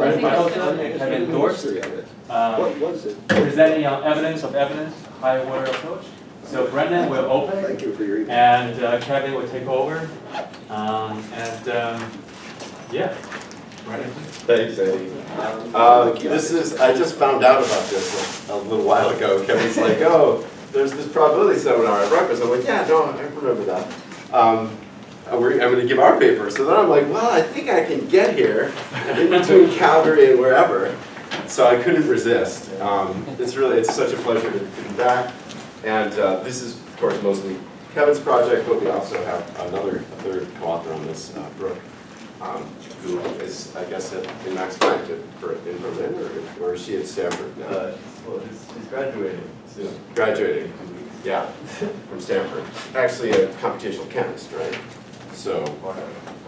Brendan Michaelson and Kevin Dorst, What was it? presenting evidence of evidence, high order approach. So Brendan will open, Thank you for your email. and Kevin will take over. Yeah, Brendan. Thanks, Eddie. I just found out about this a little while ago. Kevin's like, oh, there's this probability seminar at breakfast. I'm like, yeah, no, I remember that. I'm going to give our paper. So then I'm like, well, I think I can get here in between Calgary and wherever. So I couldn't resist. It's such a pleasure to be back. And this is, of course, mostly Kevin's project, but we also have a third co-author on this, Brooke, who is, I guess, in Max Planck in Berlin, or is she at Stanford? Well, he's graduating. She's graduating, yeah, from Stanford. Actually a computational chemist, right? So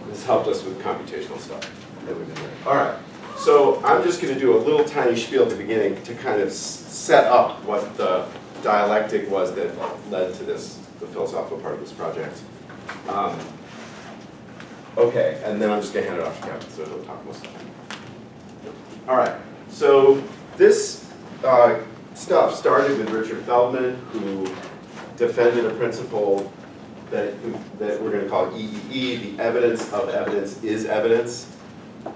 this helped us with computational stuff that we've been doing. All right, so I'm just going to do a little tiny spiel at the beginning to kind of set up what the dialectic was that led to the philosophical part of this project. Okay, and then I'm just going to hand it off to Kevin, so he'll talk most of the time. All right, so this stuff started with Richard Feldman, who defended a principle that we're going to call EEE, the evidence of evidence is evidence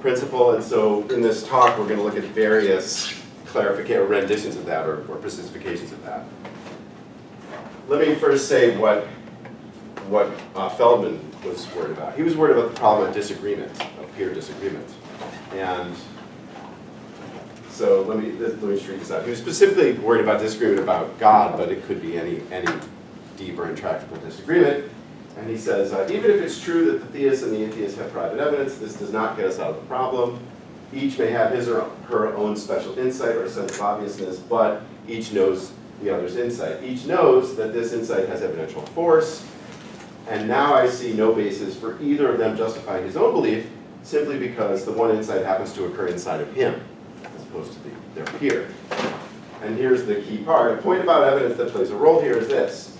principle. And so in this talk, we're going to look at various renditions of that or specifications of that. Let me first say what Feldman was worried about. He was worried about the problem of disagreement, of peer disagreement. And so let me just read this out. He was specifically worried about disagreement about God, but it could be any deep or intractable disagreement. And he says, even if it's true that the theist and the atheist have private evidence, this does not get us out of the problem. Each may have his or her own special insight or sense of obviousness, but each knows the other's insight. Each knows that this insight has evidential force, and now I see no basis for either of them justifying his own belief simply because the one insight happens to occur inside of him, as opposed to their peer. And here's the key part. A point about evidence that plays a role here is this.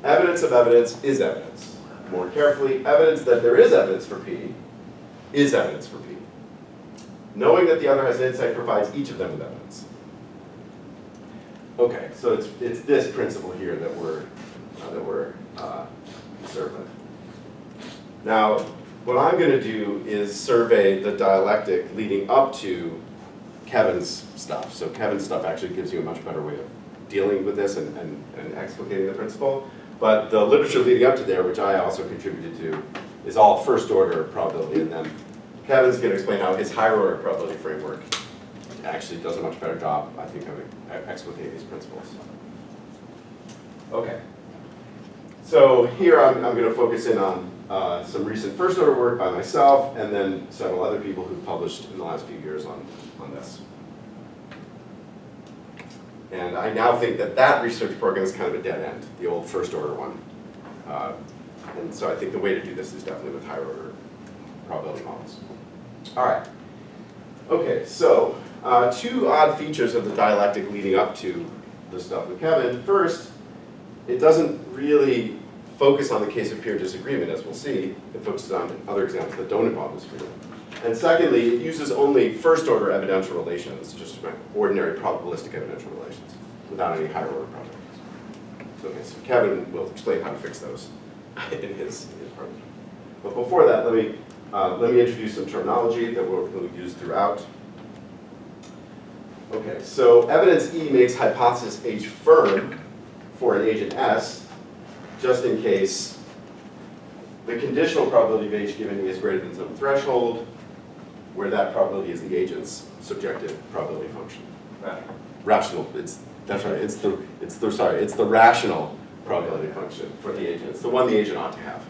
Evidence of evidence is evidence. More carefully, evidence that there is evidence for P is evidence for P. Knowing that the other has an insight provides each of them with evidence. Okay, so it's this principle here that we're concerned with. Now, what I'm going to do is survey the dialectic leading up to Kevin's stuff. So Kevin's stuff actually gives you a much better way of dealing with this and explicating the principle. But the literature leading up to there, which I also contributed to, is all first order probability. And then Kevin's going to explain how his higher order probability framework actually does a much better job, I think, of explicating these principles. Okay. So here I'm going to focus in on some recent first order work by myself and then several other people who've published in the last few years on this. And I now think that research program is kind of a dead end, the old first order one. And so I think the way to do this is definitely with higher order probability models. All right. Okay, so two odd features of the dialectic leading up to the stuff with Kevin. First, it doesn't really focus on the case of peer disagreement, as we'll see. It focuses on other examples that don't involve disagreement. And secondly, it uses only first order evidential relations, just ordinary probabilistic evidential relations, without any higher order probabilities. Okay, so Kevin will explain how to fix those in his part. But before that, let me introduce some terminology that we'll use throughout. Okay, so evidence E makes hypothesis H firm for an agent S, just in case the conditional probability of H given E is greater than some threshold, where that probability is the agent's subjective probability function. Rational. That's right. It's the rational probability function for the agent. It's the one the agent ought to have.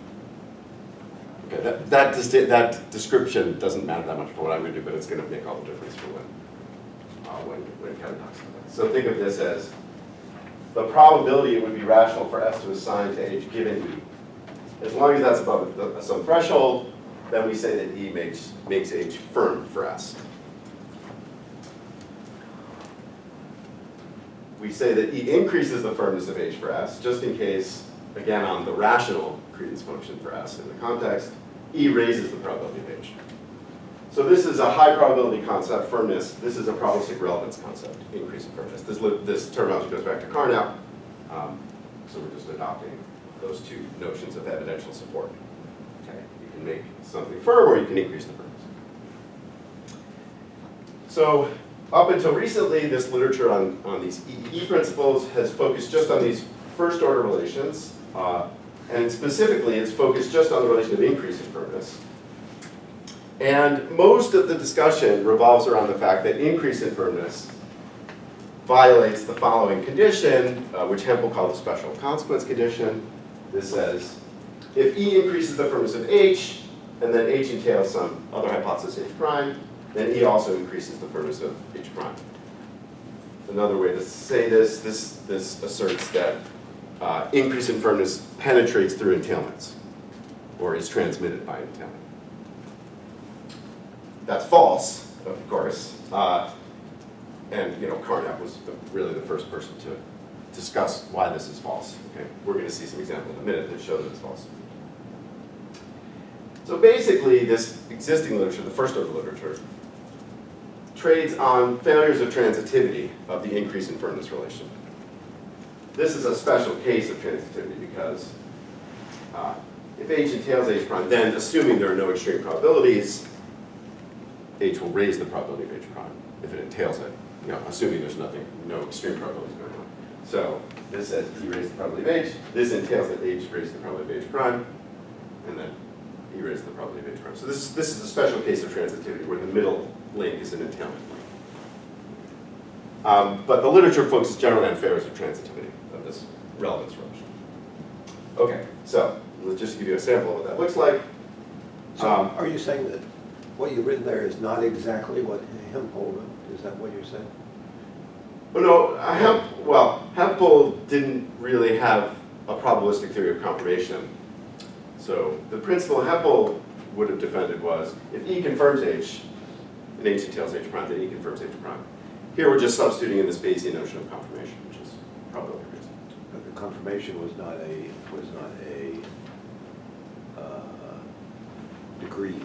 Okay, that description doesn't matter that much for what I'm going to do, but it's going to make all the difference for when Kevin talks about that. So think of this as the probability it would be rational for S to assign to H given E. As long as that's above some threshold, then we say that E makes H firm for S. We say that E increases the firmness of H for S, just in case, again, on the rational credence function for S in the context, E raises the probability of H. So this is a high probability concept, firmness. This is a probabilistic relevance concept, increase in firmness. This terminology goes back to Carnap. So we're just adopting those two notions of evidential support. Okay, you can make something firm or you can increase the firmness. So up until recently, this literature on these EEE principles has focused just on these first order relations. And specifically, it's focused just on the relation of increase in firmness. And most of the discussion revolves around the fact that increase in firmness violates the following condition, which Hempel called the special consequence condition. This says, if E increases the firmness of H, and then H entails some other hypothesis H prime, then E also increases the firmness of H prime. Another way to say this asserts that increase in firmness penetrates through entailments, or is transmitted by entailment. That's false, of course. And Carnap was really the first person to discuss why this is false. Okay? We're going to see some examples in a minute that show that it's false. So basically, this existing literature, the first order literature, trades on failures of transitivity of the increase in firmness relation. This is a special case of transitivity because if H entails H prime, then assuming there are no extreme probabilities, H will raise the probability of H prime if it entails it, assuming there's no extreme probabilities going on. So this says E raised the probability of H. This entails that H raised the probability of H prime, and then E raised the probability of H prime. So this is a special case of transitivity where the middle link is an entailment link. But the literature focuses generally on failures of transitivity of this relevance relation. Okay, so let's just give you a sample of what that looks like. So are you saying that what you've written there is not exactly what Hempel wrote? Is that what you're saying? Well, no, Hempel didn't really have a probabilistic theory of confirmation. So the principle Hempel would have defended was, if E confirms H, and H entails H prime, then E confirms H prime. Here we're just substituting in this Bayesian notion of confirmation, which is probability reason. But the confirmation was not a degree.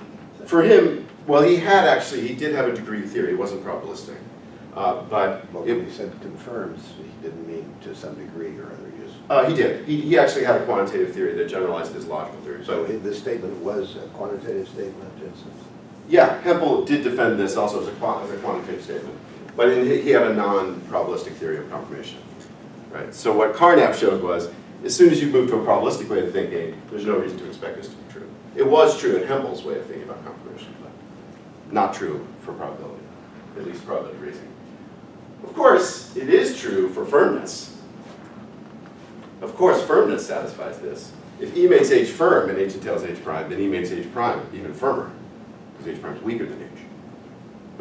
For him, well, he did have a degree theory. It wasn't probabilistic. But Well, when he said confirms, he didn't mean to some degree or other. he did. He actually had a quantitative theory that generalized his logical theory. So this statement was a quantitative statement, in essence. Yeah, Hempel did defend this also as a quantitative statement. But he had a non-probabilistic theory of confirmation. Right? So what Carnap showed was, as soon as you move to a probabilistic way of thinking, there's no reason to expect this to be true. It was true in Hempel's way of thinking about confirmation, but not true for probability, at least probability reasoning. Of course, it is true for firmness. Of course, firmness satisfies this. If E makes H firm and H entails H prime, then E makes H prime even firmer, because H prime is weaker than H.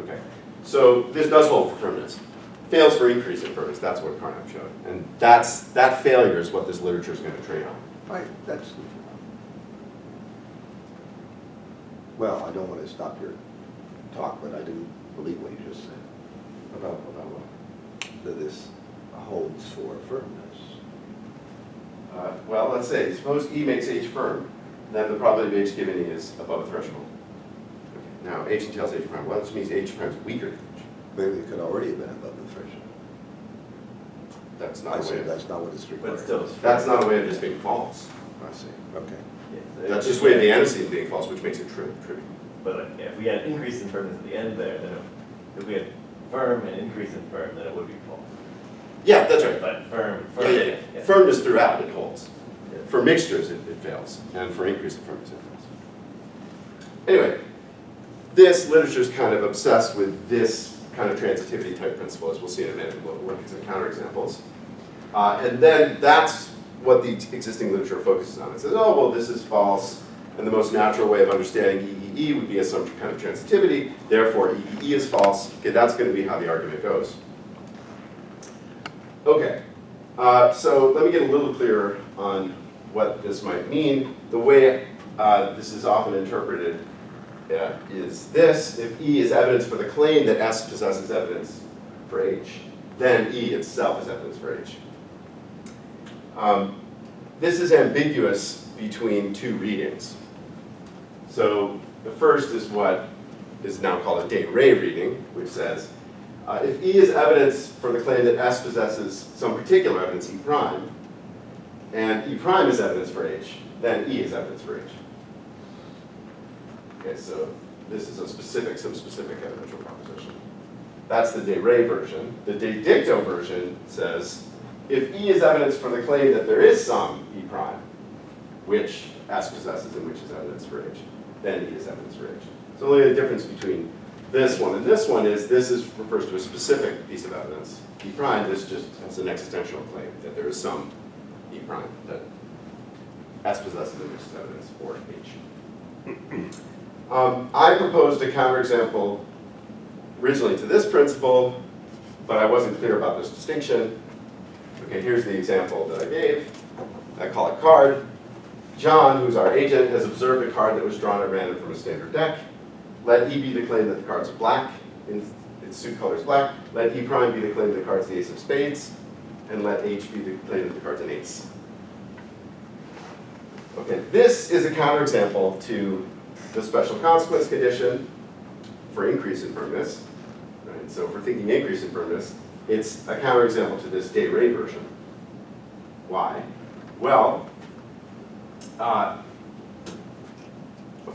Okay, so this does hold for firmness. Fails for increase in firmness, that's what Carnap showed. And that failure is what this literature is going to trade on. Right, that's... Well, I don't want to stop your talk, but I didn't believe what you just said. About what? That this holds for firmness. Well, let's say, suppose E makes H firm, then the probability of H given E is above a threshold. Okay. Now, H entails H prime. Well, this means H prime is weaker than H. Maybe it could already have been above the threshold. That's not I a see, way of, that's not what it's required. But still, that's not a way of just being false. I see, okay. That's just a way of the antecedent being false, which makes it true. But if we had increase in firmness at the end there, then if we had firm and increase in firm, then it would be false. Yeah, that's right. But firm, Yeah. Firmness throughout, it holds. For mixtures, it fails. And for increase in firmness, it fails. Anyway, this literature is kind of obsessed with this kind of transitivity type principle, as we'll see in a minute. We'll look at some counterexamples. And then that's what the existing literature focuses on. It says, oh, well, this is false, and the most natural way of understanding EEE would be as some kind of transitivity, therefore EEE is false. Okay, that's going to be how the argument goes. Okay, so let me get a little clearer on what this might mean. The way this is often interpreted is this: if E is evidence for the claim that S possesses evidence for H, then E itself is evidence for H. This is ambiguous between two readings. So the first is what is now called a de re reading, which says, if E is evidence for the claim that S possesses some particular evidence E prime, and E prime is evidence for H, then E is evidence for H. Okay, so this is some specific evidential proposition. That's the de re version. The de dicto version says, if E is evidence for the claim that there is some E prime, which S possesses and which is evidence for H, then E is evidence for H. So only the difference between this one and this one is this refers to a specific piece of evidence. E prime, this just has an existential claim that there is some E prime that S possesses and which is evidence for H. I proposed a counterexample originally to this principle, but I wasn't clear about this distinction. Okay, here's the example that I gave. I call it card. John, who's our agent, has observed a card that was drawn at random from a standard deck. Let E be the claim that the card's black, its suit color is black. Let E prime be the claim that the card's the ace of spades. And let H be the claim that the card's an ace. Okay, this is a counterexample to the special consequence condition for increase in firmness. Right? So for thinking increase in firmness, it's a counterexample to this de re version. Why? Well, of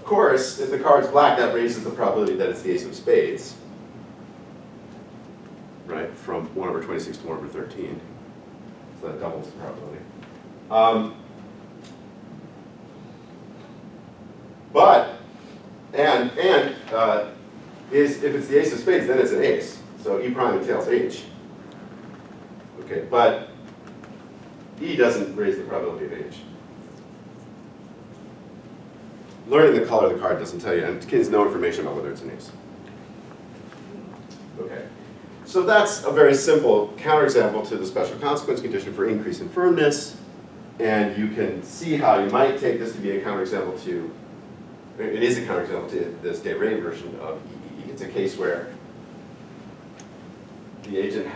course, if the card's black, that raises the probability that it's the ace of spades, right, from 1/26 to 1/13. So that doubles the probability. If it's the ace of spades, then it's an ace. So E prime entails H. Okay, but E doesn't raise the probability of H. Learning the color of the card doesn't tell you, and it contains no information about whether it's an ace. Okay, so that's a very simple counterexample to the special consequence condition for increase in firmness. And you can see how you might take this to be a counterexample to, it is a counterexample to this de re version of EEE. It's a case where the agent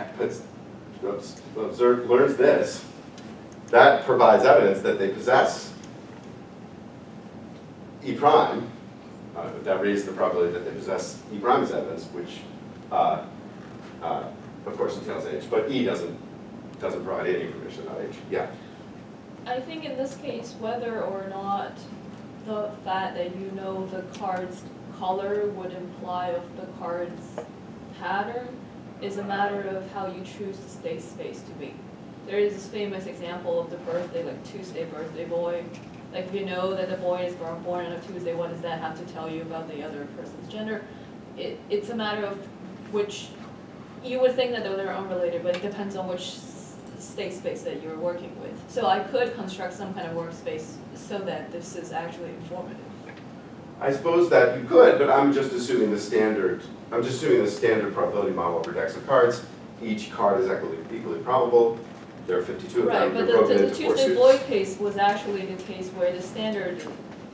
learns this. That provides evidence that they possess E prime. That raises the probability that they possess E prime as evidence, which of course entails H. But E doesn't provide any information about H. Yeah. I think in this case, whether or not the fact that you know the card's color would imply of the card's pattern is a matter of how you choose the state space to be. There is this famous example of the birthday, like Tuesday birthday boy. Like if you know that the boy is born on a Tuesday, what does that have to tell you about the other person's gender? It's a matter of which, you would think that they're unrelated, but it depends on which state space that you're working with. So I could construct some kind of workspace so that this is actually informative. I suppose that you could, but I'm just assuming the standard probability model for decks of cards. Each card is equally probable. There are 52 of Right, them. but They're broken the into 4 Tuesday suits. boy case was actually the case where the standard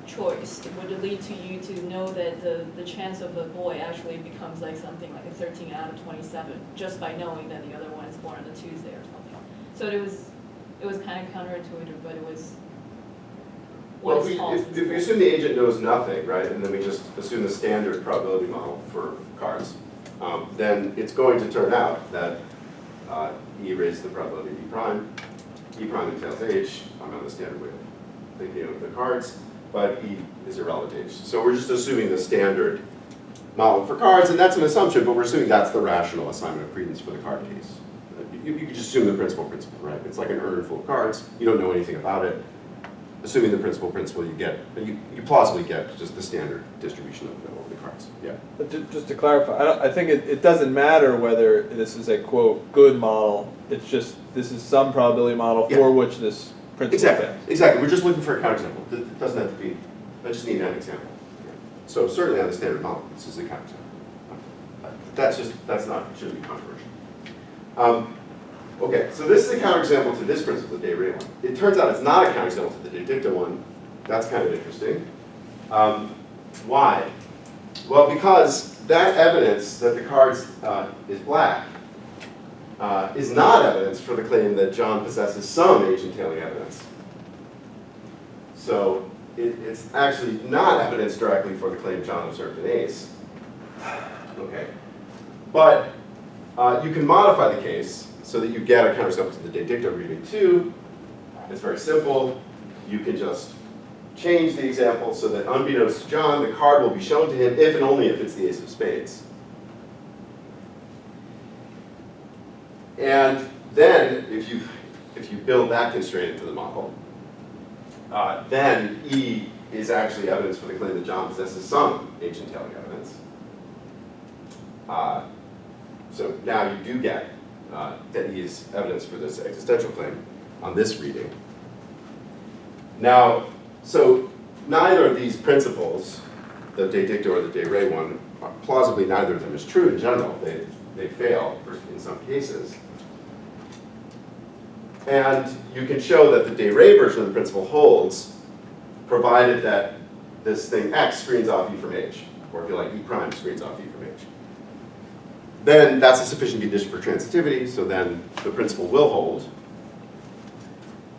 choice would lead to you to know that the chance of the boy actually becomes like something like a 13 out of 27 just by knowing that the other one is born on a Tuesday or something. So it was kind of counterintuitive, but it was Well, what is false. if we assume the agent knows nothing, right, and then we just assume the standard probability model for cards, then it's going to turn out that E raises the probability of E prime entails H. I'm on the standard way of thinking of the cards, but E is irrelevant to H. So we're just assuming the standard model for cards, and that's an assumption, but we're assuming that's the rational assignment of credence for the card case. You can just assume the principal, right? It's like an urn full of cards. You don't know anything about it. Assuming the principal, you plausibly get just the standard distribution of the cards. Yeah. But just to clarify, I think it doesn't matter whether this is a quote good model. It's just this is some probability model for which this principle fits. Exactly. We're just looking for a counterexample. It doesn't have to be. I just need an example. So certainly on the standard model, this is a counterexample. Shouldn't be controversial. Okay, so this is a counterexample to this principle, the de re one. It turns out it's not a counterexample to the de dicta one. That's kind of interesting. Why? Well, because that evidence that the card is black is not evidence for the claim that John possesses some H-entailing evidence. So it's actually not evidence directly for the claim John observed an ace. Okay, but you can modify the case so that you get a counterexample to the de dicto reading too. It's very simple. You can just change the example so that unbeknownst to John, the card will be shown to him if and only if it's the ace of spades. And then if you build that constraint into the model, then E is actually evidence for the claim that John possesses some agent-tailing evidence. So now you do get that E is evidence for this existential claim on this reading. Now, so neither of these principles, the de dicto or the de re one, plausibly neither of them is true in general. They fail in some cases. And you can show that the de re version of the principle holds, provided that this thing X screens off E from H, or if you like, E prime screens off E from H. Then that's a sufficient condition for transitivity, so then the principle will hold.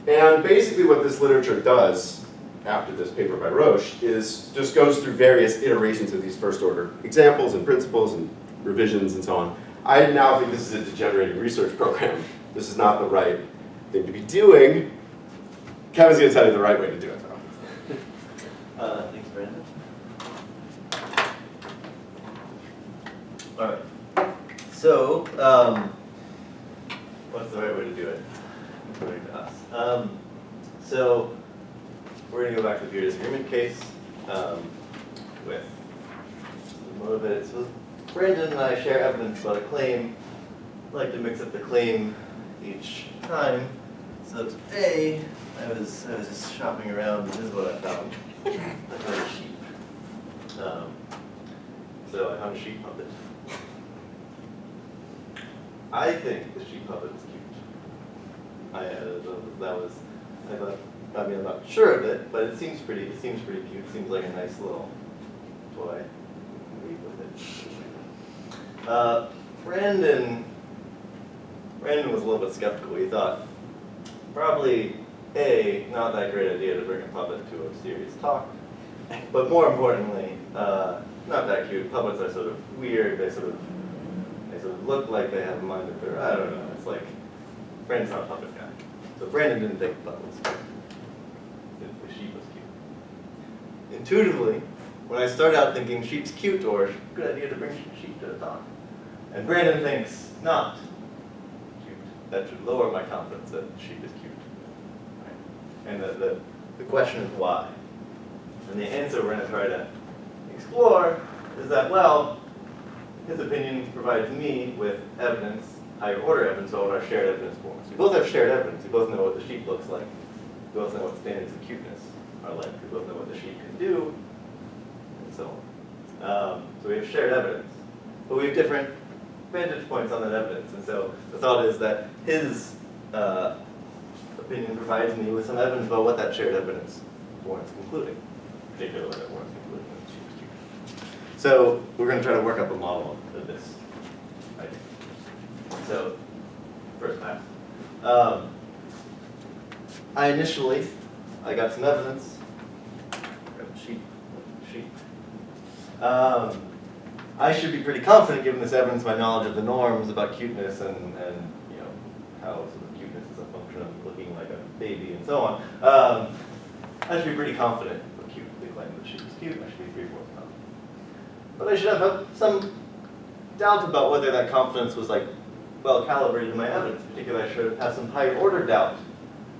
And basically what this literature does after this paper by Roche is just goes through various iterations of these first order examples and principles and revisions and so on. I now think this is a degenerating research program. This is not the right thing to be doing. Kevin's going to tell you the right way to do it, though. Thanks, Brandon. All right. So, what's the right way to do it? According to us. So, we're going to go back to the pure disagreement case with the motivated. So, Brandon and I share evidence about a claim. I'd like to mix up the claim each time. So today, I was just shopping around, and this is what I found. I found a sheep. So I found a sheep puppet. I think the sheep puppet is cute. I mean, I'm not sure of it, but it seems pretty cute. It seems like a nice little toy. Read with it. Brandon was a little bit skeptical. He thought, probably, A, not that great idea to bring a puppet to a serious talk, but more importantly, not that cute. Puppets are sort of weird. They sort of look like they have a mind of their own. I don't know. It's like, Brandon's not a puppet guy. So Brandon didn't think the puppet was cute. The sheep was cute. Intuitively, when I start out thinking sheep's cute, or good idea to bring sheep to the talk, and Brandon thinks not cute, that should lower my confidence that sheep is cute. Right? And the question is why? And the answer we're going to try to explore is that, well, his opinion provides me with evidence, higher order evidence, about what our shared evidence forms. We both have shared evidence. We both know what the sheep looks like. We both know what standards of cuteness are like. We both know what the sheep can do, and so on. So we have shared evidence. But we have different vantage points on that evidence. And so the thought is that his opinion provides me with some evidence about what that shared evidence warrants concluding, particularly what it warrants concluding with the sheep is cute. So we're going to try to work up a model of this idea. So, first pass. I got some evidence. Sheep. I should be pretty confident, given this evidence, my knowledge of the norms about cuteness and you know how sort of cuteness is a function of looking like a baby and so on. I should be pretty confident with the claim that sheep is cute. I should be 3/4 confident. But I should have some doubt about whether that confidence was like well calibrated in my evidence. Particularly, I should have some higher order doubt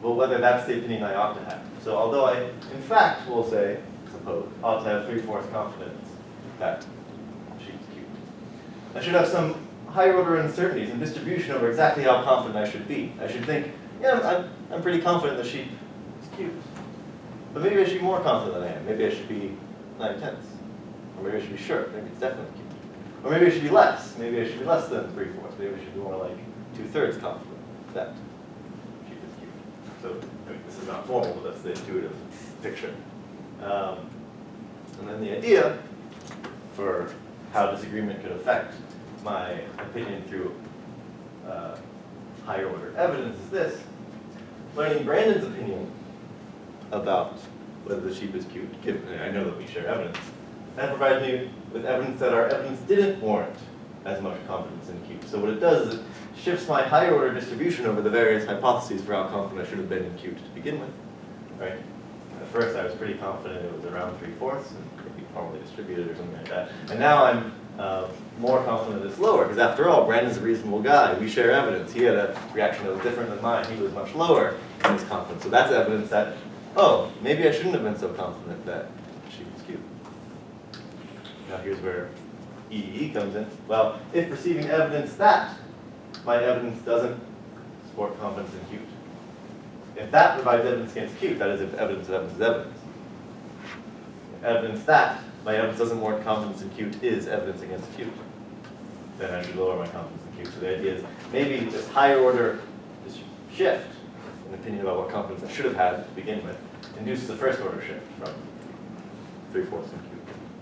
about whether that's the opinion I ought to have. So although I, in fact, will say, suppose, ought to have 3/4 confidence that sheep's cute, I should have some higher order uncertainties and distribution over exactly how confident I should be. I should think, yeah, I'm pretty confident the sheep is cute. But maybe I should be more confident than I am. Maybe I should be 9/10. Or maybe I should be sure. Maybe it's definitely cute. Or maybe I should be less. Maybe I should be less than 3/4. Maybe I should be more like 2/3 confident that sheep is cute. So I mean, this is not formal, but that's the intuitive picture. And then the idea for how disagreement could affect my opinion through higher order evidence is this. Learning Brandon's opinion about whether the sheep is cute, given I know that we share evidence, that provides me with evidence that our evidence didn't warrant as much confidence in Q. So what it does is it shifts my higher order distribution over the various hypotheses for how confident I should have been in Q to begin with, right? At first I was pretty confident it was around 3/4 and maybe normally distributed or something like that. And now I'm more confident it's lower, because after all, Brandon's a reasonable guy. We share evidence. He had a reaction that was different than mine. He was much lower in his confidence. So that's evidence that, oh, maybe I shouldn't have been so confident that she was Q. Now here's where EEE comes in. Well, if receiving evidence that my evidence doesn't support confidence in Q, if that provides evidence against Q, that is if evidence is evidence. If evidence that my evidence doesn't warrant confidence in Q is evidence against Q, then I should lower my confidence in Q. So the idea is maybe this higher order, this shift in opinion about what confidence I should have had to begin with, induces a first order shift from 3/4 in Q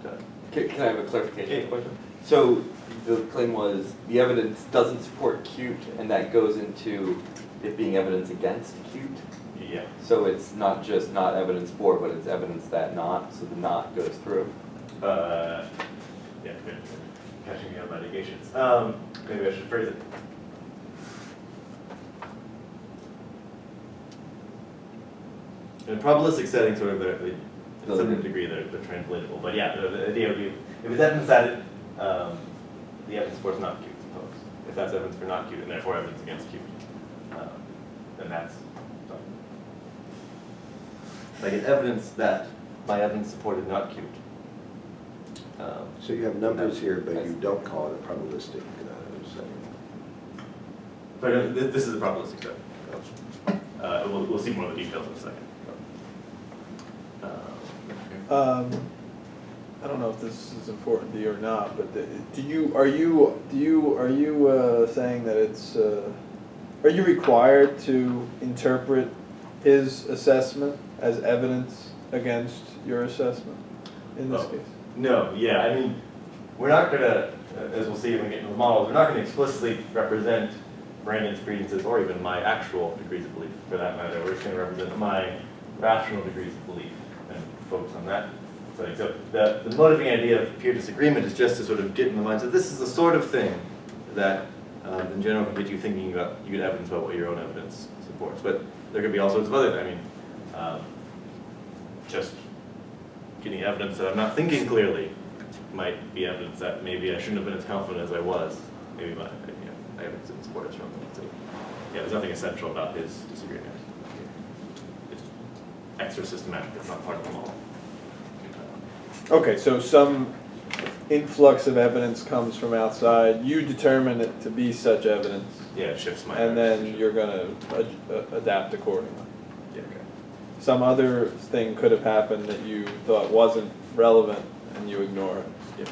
to Can I have a clarification question? So the claim was the evidence doesn't support Q, and that goes into it being evidence against Q. yeah. So it's not just not evidence for, but it's evidence that not, so the not goes through. Yeah, good. Catching me on my negations. Maybe I should phrase it. In a probabilistic setting, sort of, to some degree, they're translatable. But yeah, the idea would be, if it's evidence that it, the evidence supports not Q, suppose. If that's evidence for not Q, and therefore evidence against Q, then that's something. Like it's evidence that my evidence supported not Q. So you have numbers here, but you don't call it a probabilistic setting. So this is a probabilistic setting. We'll see more of the details in a second. I don't know if this is important to you or not, but are you saying that it's are you required to interpret his assessment as evidence against your assessment in this case? No, yeah, I mean, we're not going to, as we'll see when we get into the models, we're not going to explicitly represent Brandon's credences or even my actual degrees of belief, for that matter. We're just going to represent my rational degrees of belief and focus on that. So the motivating idea of peer disagreement is just to sort of get in the mind. So this is the sort of thing that, in general, can get you thinking about, you get evidence about what your own evidence supports. But there could be all sorts of other things. I mean, just getting evidence that I'm not thinking clearly might be evidence that maybe I shouldn't have been as confident as I was. Maybe my evidence didn't support it strongly. So yeah, there's nothing essential about his disagreement. It's extra systematic. It's not part of the model. Okay, so some influx of evidence comes from outside. You determine it to be such evidence, Yeah, it shifts my. and then you're going to adapt accordingly. Yeah, okay. Some other thing could have happened that you thought wasn't relevant, and you ignore it. Yeah.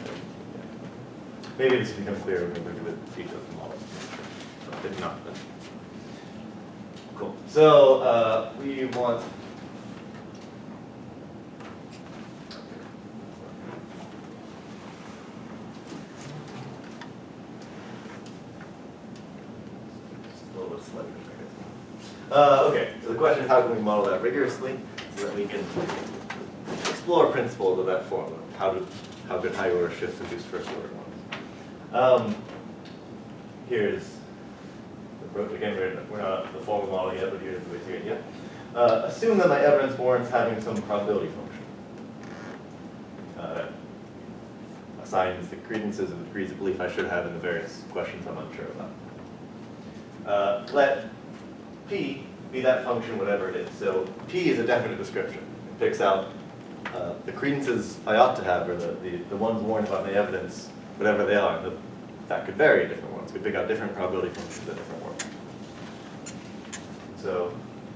Maybe this becomes clear when we look at the details of the model. If not, then. Cool. So we want. Just a little bit sluggish, I guess. Okay, so the question is how can we model that rigorously so that we can explore principles of that formula. How good higher order shifts induce first order ones. Here's the approach. Again, we're not at the formal model yet, but here's the way to see it yet. Assume that my evidence warrants having some probability function. That assigns the credences of the degrees of belief I should have in the various questions I'm unsure about. Let P be that function, whatever it is. So P is a definite description. It picks out the credences I ought to have, or the ones warned about my evidence, whatever they are. That could vary, different ones. Could pick out different probability functions at different ones. So,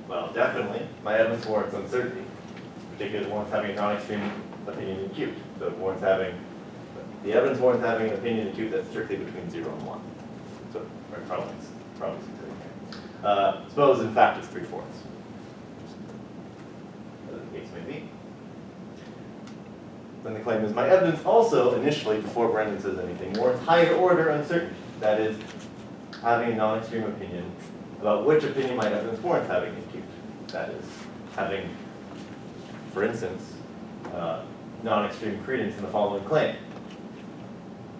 well, definitely, my evidence warrants uncertainty, particularly warrants having a non-extreme opinion in Q. So the evidence warrants having an opinion in Q that's strictly between 0 and 1. So, or probably suppose, in fact, it's 3/4. As the case may be. Then the claim is my evidence also initially, before Brandon says anything, warrants higher order uncertainty. That is, having a non-extreme opinion about which opinion my evidence warrants having in Q. That is, having, for instance, non-extreme credence in the following claim.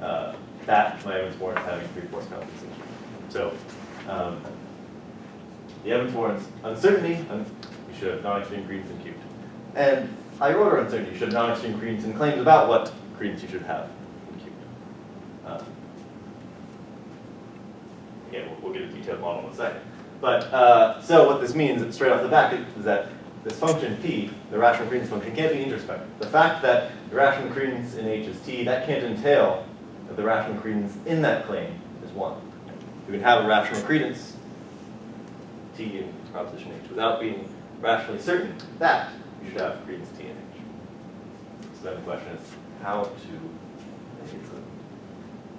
that my evidence warrants having 3/4 confidence interval. So the evidence warrants uncertainty, you should have non-extreme credence and cubed. And higher order uncertainty, you should have non-extreme credence and claims about what credence you should have in cubed. Again, we'll get a detailed model in a second. But so what this means straight off the bat is that this function p, the rational credence function, can't be introspective. The fact that the rational credence in H is t, that can't entail that the rational credence in that claim is 1. You can have a rational credence, t in proposition H, without being rationally certain that you should have credence t in H. So then the question is how to, maybe it's a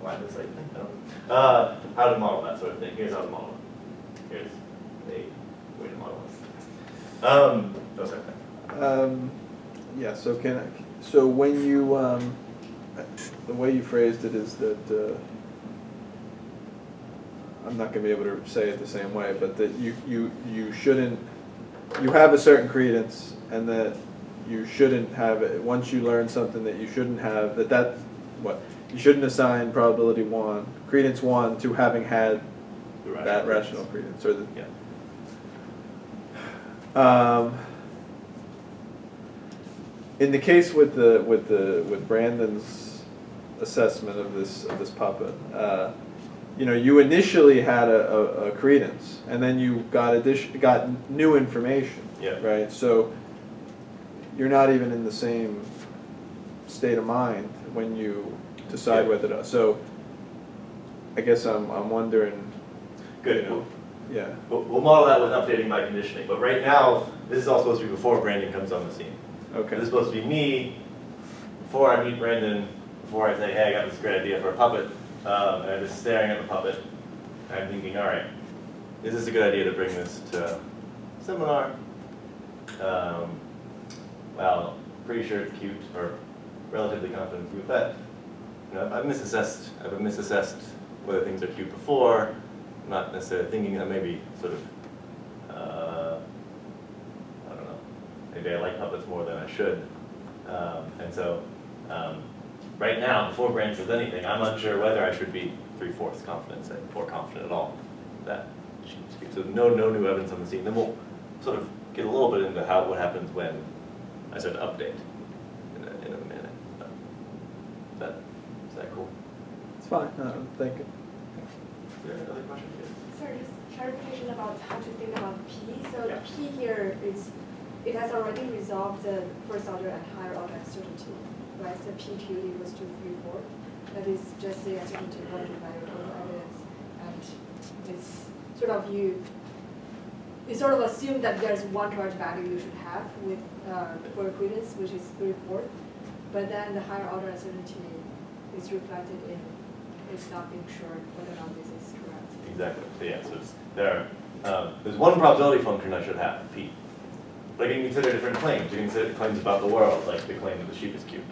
line of sight thing, I don't know. How to model that sort of thing. Here's how to model it. Here's a way to model it. No, sorry. Yeah, so when you, the way you phrased it is that, I'm not gonna be able to say it the same way, but that you shouldn't, you have a certain credence and that you shouldn't have it, once you learn something that you shouldn't have, you shouldn't assign probability 1, credence 1 to having had that rational credence, or the, Yeah. In the case with Brandon's assessment of this puppet, you initially had a credence, and then you got new information. Yeah. Right. So you're not even in the same state of mind when you decide whether to. So I guess I'm wondering. Good. Yeah. We'll model that with updating by conditioning. But right now, this is all supposed to be before Brandon comes on the scene. Okay. This is supposed to be me before I meet Brandon, before I say, hey, I got this great idea for a puppet, and I'm just staring at the puppet, and I'm thinking, all right, is this a good idea to bring this to seminar? Well, pretty sure it's cute, or relatively confident with that. I've misassessed whether things are cute before. I'm not necessarily thinking that maybe sort of, I don't know, maybe I like puppets more than I should. And so right now, before Brandon says anything, I'm unsure whether I should be 3/4 confident or confident at all that she's cute. So no new evidence on the scene. Then we'll sort of get a little bit into what happens when I start to update in a minute. Is that cool? It's fine. Thank you. Is there another question? Sorry, just clarification about how to think about P. So Yeah. P here it has already resolved the first order and higher order uncertainty, right? So PQ equals to 3/4. That is just the uncertainty provided by your own evidence, and it's sort of you sort of assume that there's one charge value you should have with for credence, which is 3/4, but then the higher order uncertainty is reflected in it's not being sure whether or not this is correct. Exactly. So yeah, so there's one probability function I should have, P. But I can consider different claims. You can consider claims about the world, like the claim that the sheep is cute,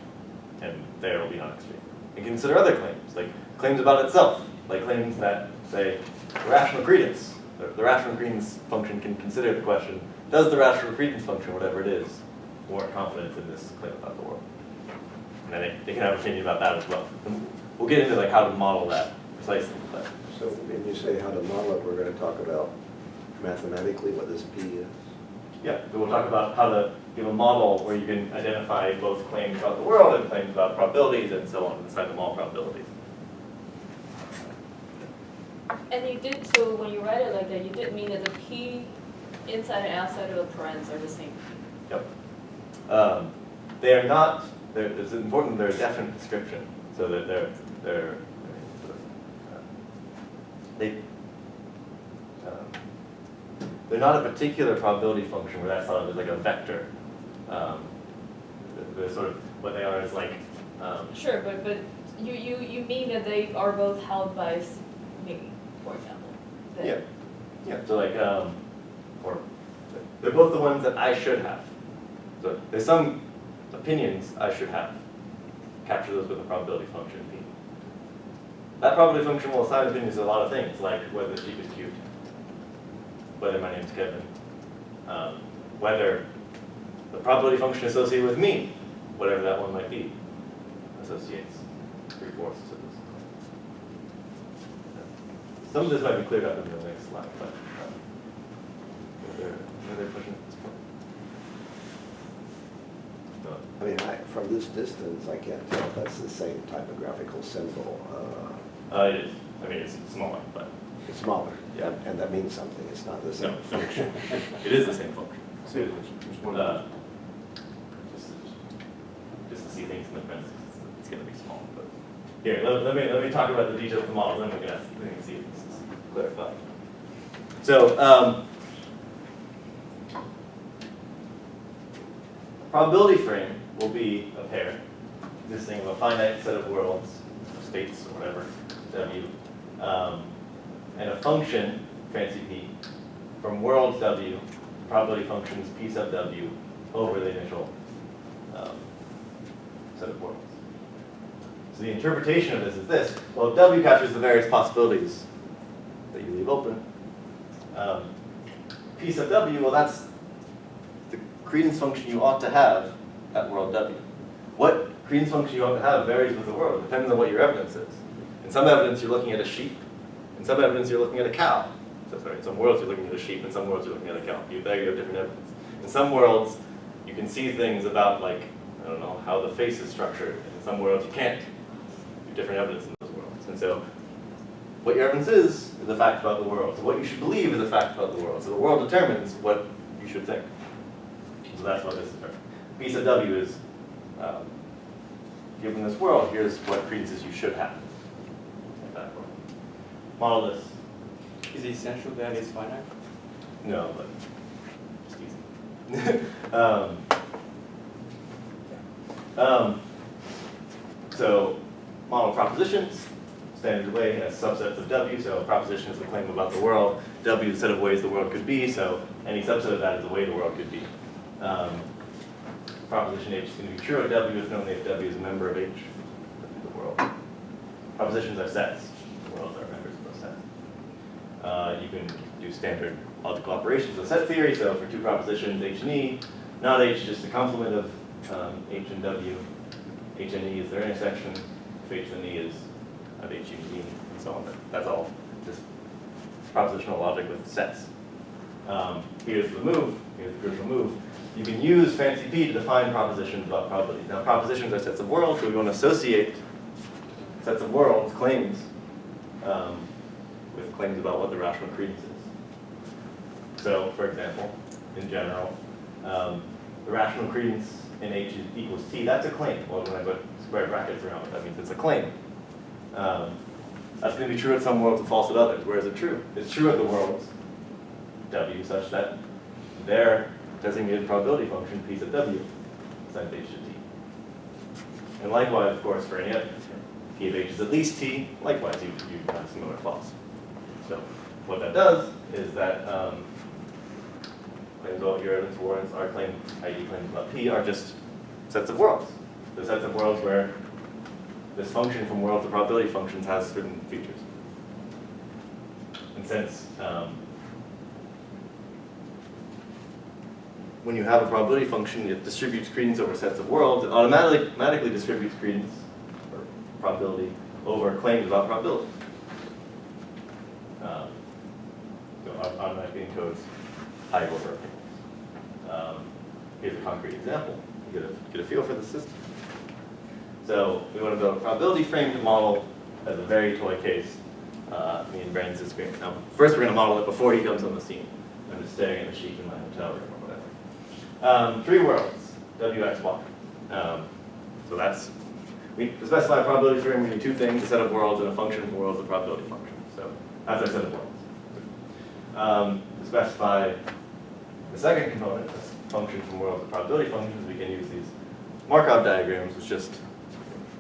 and there will be non-extreme. You can consider other claims, like claims about itself, like claims that say the rational credence. The rational credence function can consider the question: does the rational credence function, whatever it is, warrant confidence in this claim about the world? And then they can have an opinion about that as well. And we'll get into like how to model that precisely. But So when you say how to model it, we're going to talk about mathematically what this P is. yeah, so we'll talk about how to give a model where you can identify both claims about the world and claims about probabilities and so on, and assign them all probabilities. And you did, so when you write it like that, you did mean that the P inside and outside of the parens are the same P. Yep. They are not, it's important they're a definite description, so that they're not a particular probability function where that's thought of as like a vector. They're sort of, what they are is like, Sure, but you mean that they are both held by me, for example? That- yeah, yeah. So like, or they're both the ones that I should have. So there's some opinions I should have. Capture those with a probability function P. That probability function will assign opinions to a lot of things, like whether the sheep is cute, whether my name's Kevin, whether the probability function associated with me, whatever that one might be, associates 3/4 to this. Some of this might be cleared up in the next slide, but another question at this point? No. I mean, from this distance, I can't tell if that's the same typographical symbol. It is. I mean, it's smaller, but It's smaller. Yeah. And that means something. It's not the same No. function. it is the same function. Same function. There's one. Just to see things in the parentheses, it's going to be small. But here, let me talk about the details of the model, then we can see if this is clarified. So, probability frame will be a pair consisting of a finite set of worlds, states, or whatever, W, and a function, fancy P, from world W, probability functions P sub W over the initial set of worlds. So the interpretation of this is this. Well, if W captures the various possibilities that you leave open, P sub W, well, that's the credence function you ought to have at world W. What credence function you ought to have varies with the world. It depends on what your evidence is. In some evidence, you're looking at a sheep. In some evidence, you're looking at a cow. So sorry, in some worlds, you're looking at a sheep. In some worlds, you're looking at a cow. There you have different evidence. In some worlds, you can see things about, like, I don't know, how the face is structured. In some worlds, you can't. You have different evidence in those worlds. And so what your evidence is a fact about the world. So what you should believe is a fact about the world. So the world determines what you should think. So that's what this is for. P sub W is, given this world, here's what credences you should have. Like that world. Model this. Is it essential that it's finite? No, but just easy. So model propositions, standard way as subsets of W. So proposition is the claim about the world. W is the set of ways the world could be. So any subset of that is the way the world could be. Proposition H is going to be true at W if only if W is a member of H, the world. Propositions are sets. The worlds are members of those sets. You can do standard logical operations with set theory. So for two propositions, H and E, not H, just a complement of H and W. H and E is their intersection. If H and E is of H and E, and so on. That's all just propositional logic with sets. Here's the move. Here's the crucial move. You can use fancy P to define propositions about probability. Now, propositions are sets of worlds, so we want to associate sets of worlds, claims, with claims about what the rational credence is. So, for example, in general, the rational credence in H equals T. That's a claim. Well, when I put square brackets around it, that means it's a claim. That's going to be true at some worlds and false at others. Where is it true? It's true at the worlds W, such that their designated probability function, P sub W, assigns H to T. And likewise, of course, for any evidence, P of H is at least T. Likewise, you have similar clause. So what that does is that claims about your evidence warrants, our claim, i.e. claims about P, are just sets of worlds. The sets of worlds where this function from world to probability functions has certain features. And since when you have a probability function, it distributes credence over sets of worlds, it automatically distributes credence, or probability, over claims about probability. So automatically encodes high order opinions. Here's a concrete example. You get a feel for the system. So we want to build a probability frame to model as a very toy case. Me and Brandon's disagreement. Now, first we're going to model it before he comes on the scene. I'm just staring at the sheet in my hotel room or whatever. 3 worlds, W, X, Y. So that's, we specify a probability frame, we need 2 things, a set of worlds and a function from worlds, a probability function. So that's our set of worlds. To specify the second component, a function from worlds, a probability functions, we can use these Markov diagrams, which just,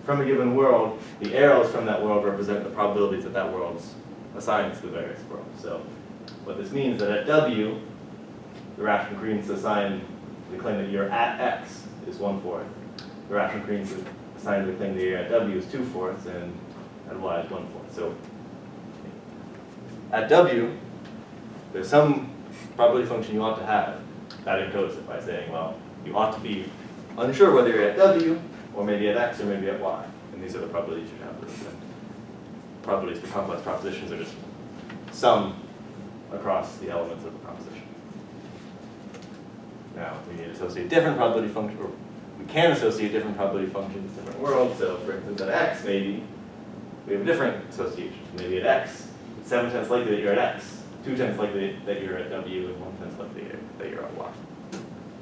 from a given world, the arrows from that world represent the probabilities that that world assigns to the various worlds. So what this means is that at W, the rational credence assigned to the claim that you're at X is 1/4. The rational credence assigned to the claim that you're at W is 2/4, and at Y is 1/4. So at W, there's some probability function you ought to have that encodes it by saying, well, you ought to be unsure whether you're at W, or maybe at X, or maybe at Y. And these are the probabilities you have. And probabilities for complex propositions are just sum across the elements of the proposition. Now, we need to associate different probability functions, or we can associate different probability functions in different worlds. So, for instance, at x, maybe we have a different association. Maybe at x, it's 7 tenths likely that you're at x, 2 tenths likely that you're at w, and 1 tenth likely that you're at y.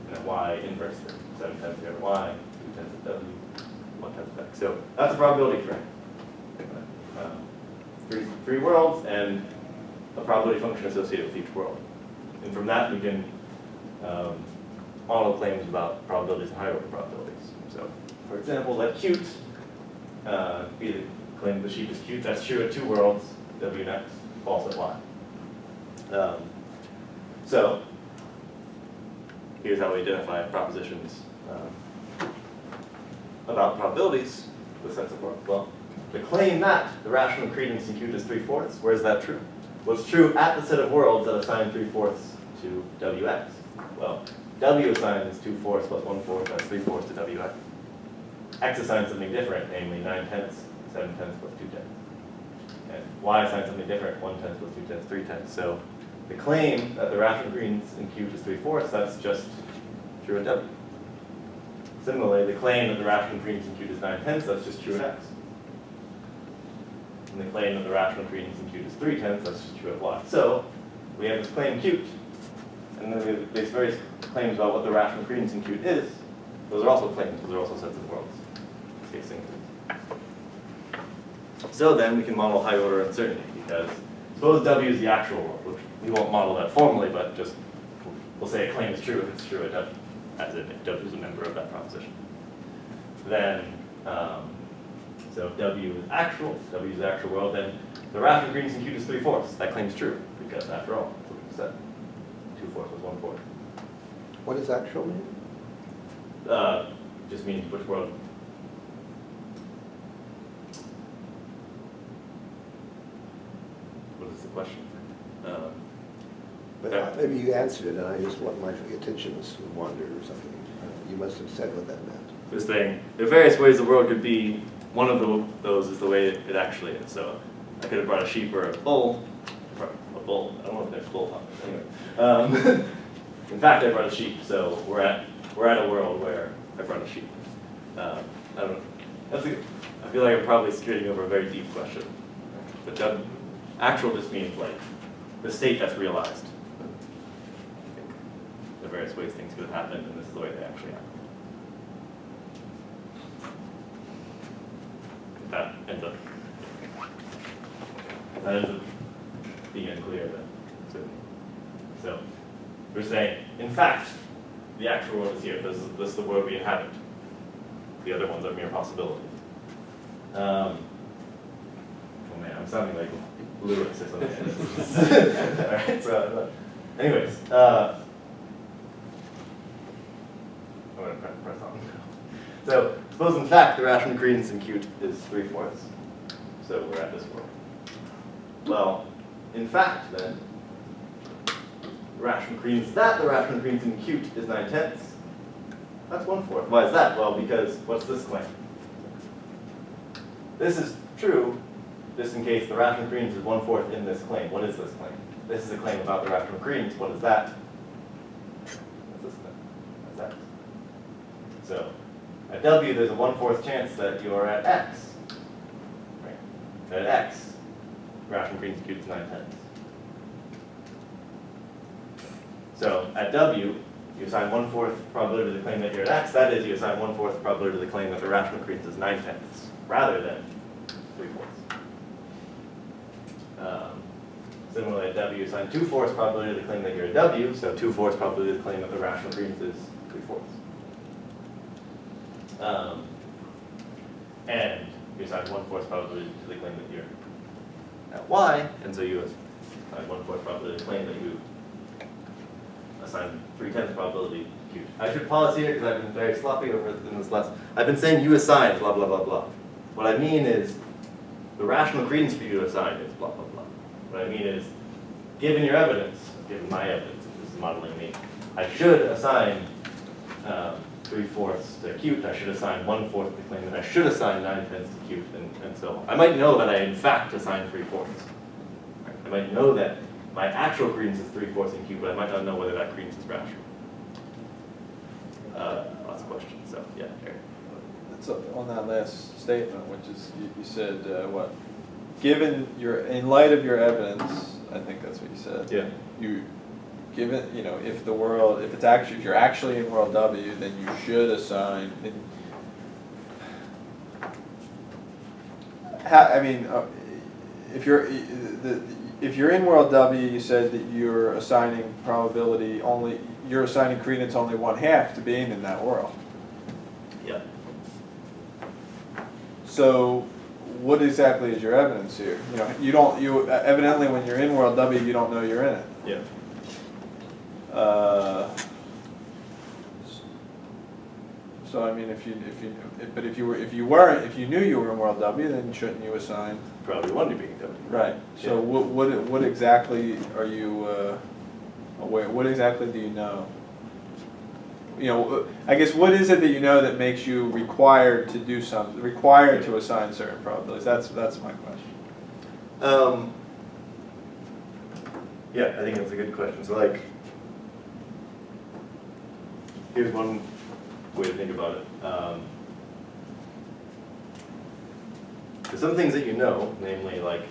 And at y, inversely. 7 tenths you're at y, 2 tenths at w, 1 tenth at x. So that's a probability frame. Three worlds and a probability function associated with each world. And from that we can model claims about probabilities and higher order probabilities. So, for example, let cute be the claim the sheep is cute. That's true at 2 worlds, w and x, false at y. So, here's how we identify propositions about probabilities with sets of worlds. Well, the claim that the rational credence in cute is 3/4, where is that true? Well, it's true at the set of worlds that assign 3/4 to wx. Well, w assigns 2/4 plus 1/4, that's 3/4 to wx. X assigns something different, namely 9 tenths, 7 tenths plus 2 tenths. And y assigns something different, 1 tenth plus 2 tenths, 3 tenths. So the claim that the rational credence in cute is 3/4, that's just true at w. Similarly, the claim that the rational credence in cute is 9 tenths, that's just true at x. And the claim that the rational credence in cute is 3 tenths, that's just true at y. So we have this claim cute, and then we have these various claims about what the rational credence in cute is. Those are also claims, those are also sets of worlds. In this case, so then we can model high order uncertainty, because suppose w is the actual world, which we won't model that formally, but just we'll say a claim is true if it's true at w, as in if w is a member of that proposition. Then, so if w is the actual world, then the rational credence in cute is 3/4. That claim is true, because after all, that's what we said. 2/4 was 1/4. What does actual mean? Just means which world. What is the question? But maybe you answered it, and I just want my attention to wander or something. You must have said what that meant. This thing, there are various ways the world could be. One of those is the way it actually is. So I could have brought a sheep or a bull. A bull. I don't know if there's bull on it. Anyway, in fact, I brought a sheep. So we're at a world where I brought a sheep. I don't know. I feel like I'm probably skirting over a very deep question. But actual just means like the state that's realized. I think there are various ways things could have happened, and this is the way they actually happen. That ends up being unclear then. So we're saying, in fact, the actual world is here. This is the world we inhabit. The other ones are mere possibilities. Oh man, I'm sounding like Lewis or something. Alright, so anyways, I'm gonna press on. So suppose in fact the rational credence in cute is 3/4. So we're at this world. Well, in fact then, the rational credence in cute is 9 tenths. That's 1/4. Why is that? Well, because what's this claim? This is true, just in case the rational credence is 1/4 in this claim. What is this claim? This is a claim about the rational credence. What is that? What's this claim? That's x. So at w, there's a 1/4 chance that you are at x. Right? And at x, rational credence in cute is 9 tenths. So at w, you assign 1/4 probability to the claim that you're at x. That is, you assign 1/4 probability to the claim that the rational credence is 9 tenths, rather than 3/4. Similarly, at w, you assign 2/4 probability to the claim that you're at w. So 2/4 probability to the claim that the rational credence is 3/4. And you assign 1/4 probability to the claim that you're at y, and so you assign 1/4 probability to the claim that you assign 3/10 probability to q. I should pause here because I've been very sloppy over in this lesson. I've been saying you assign blah blah blah blah. What I mean is the rational credence for you to assign is blah blah blah. What I mean is, given your evidence, given my evidence, if this is modeling me, I should assign 3/4 to cute. I should assign 1/4 to the claim that I should assign 9 tenths to cute, and so on. I might know that I in fact assign 3/4. I might know that my actual credence is 3/4 in Q, but I might not know whether that credence is rational. Lots of questions, so yeah, Eric. So on that last statement, which is, you said, what? Given in light of your evidence, I think that's what you said. Yeah. You, given, if if you're actually in world W, then you should assign, if you're in world W, you said that you're assigning you're assigning credence only 1/2 to being in that world. Yeah. So, what exactly is your evidence here? Evidently when you're in world W, you don't know you're in it. Yeah. So I mean, if you knew you were in world W, then shouldn't you assign? Probably one to being W. Right. So Yeah. what exactly are you aware? What exactly do you know? I guess what is it that you know that makes you required to do something, required to assign certain probabilities? That's my question. Yeah, I think that's a good question. So like, here's one way to think about it. There's some things that you know, namely like,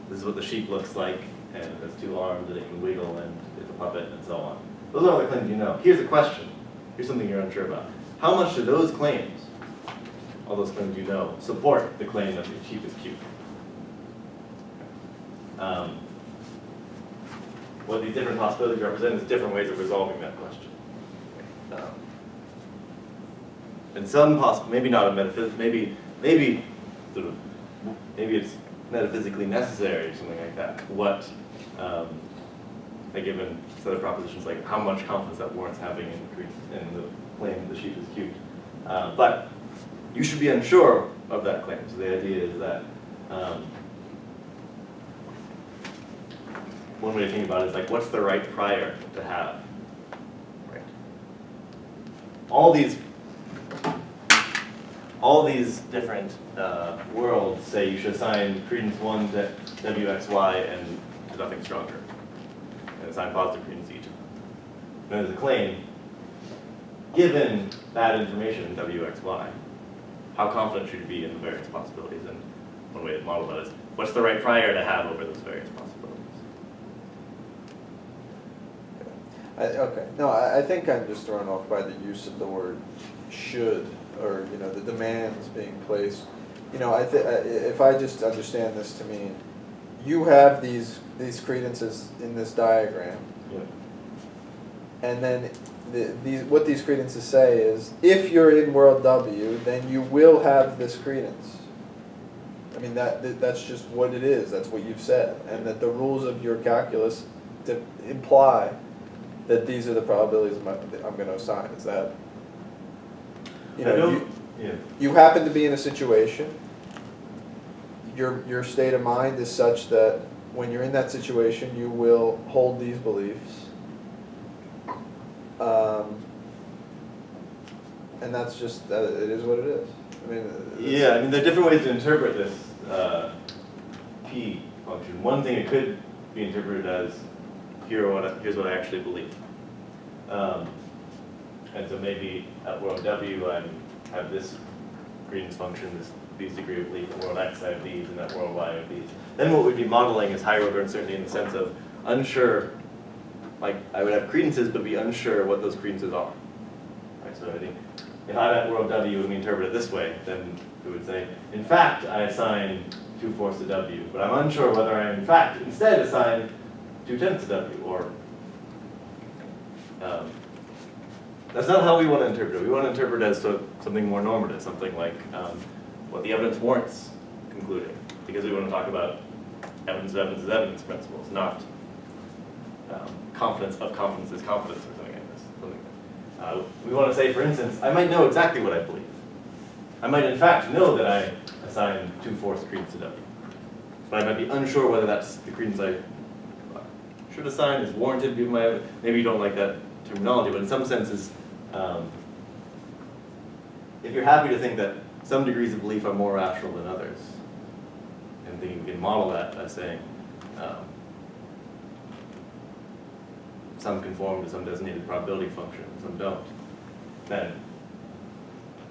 this is what the sheep looks like, and it has 2 arms, and it can wiggle, and it's a puppet, and so on. Those are all the claims you know. Here's a question. Here's something you're unsure about. How much do those claims, all those claims you know, support the claim that the sheep is cute? What these different possibilities represent is different ways of resolving that question. And some maybe not a maybe it's metaphysically necessary or something like that. What a given set of propositions, like how much confidence that warrants having in the claim that the sheep is cute. But you should be unsure of that claim. So the idea is that one way to think about it is like, what's the right prior to have? Right. All these different worlds say you should assign credence 1 to WXY and to nothing stronger, and assign positive credence to each of them. And there's a claim, given that information, WXY, how confident should you be in the various possibilities? And one way to model that is, what's the right prior to have over those various possibilities? Okay. No, I think I'm just thrown off by the use of the word should, or the demands being placed. If I just understand this to mean, you have these credences in this diagram, Yeah. and then what these credences say is, if you're in world W, then you will have this credence. I mean that's just what it is. That's what you've said, and that the rules of your calculus imply that these are the probabilities I'm going to assign. Is that, you happen to be in a situation, your state of mind is such that when you're in that situation, you will hold these beliefs. And that's just, it is what it is. I mean, there are different ways to interpret this P function. One thing it could be interpreted as, here's what I actually believe. And so maybe at world W I have this credence function, these degree of belief. At world X I have these, and at world Y I have these. Then what we'd be modeling is higher order uncertainty in the sense of unsure, like I would have credences but be unsure what those credences are. Right, so I think if I'm at world W and we interpret it this way, then we would say, in fact I assign 2/4 to W, but I'm unsure whether I in fact instead assign 2/10 to W, or that's not how we want to interpret it. We want to interpret it as something more normative, something like what the evidence warrants concluding, because we want to talk about evidence of evidence is evidence principles, not confidence of confidence is confidence, or something like this. We want to say, for instance, I might know exactly what I believe. I might in fact know that I assign 2/4 credence to W, but I might be unsure whether that's the credence I should assign, is warranted given my evidence. Maybe you don't like that terminology, but in some senses, if you're happy to think that some degrees of belief are more rational than others, and thinking we can model that by saying some conform to some designated probability function, some don't, then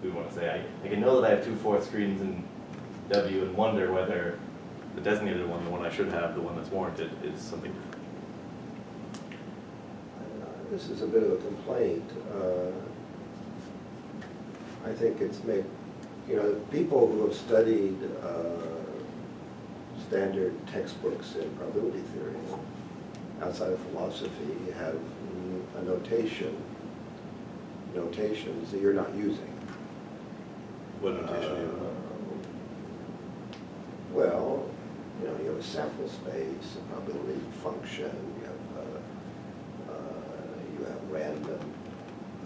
we want to say, I can know that I have 2/4 screens in W and wonder whether the designated one, the one I should have, the one that's warranted, is something different. This is a bit of a complaint. I think it's made, people who have studied standard textbooks in probability theory outside of philosophy have a notations that you're not using. What notation do you have? Well, you have a sample space, a probability function, you have random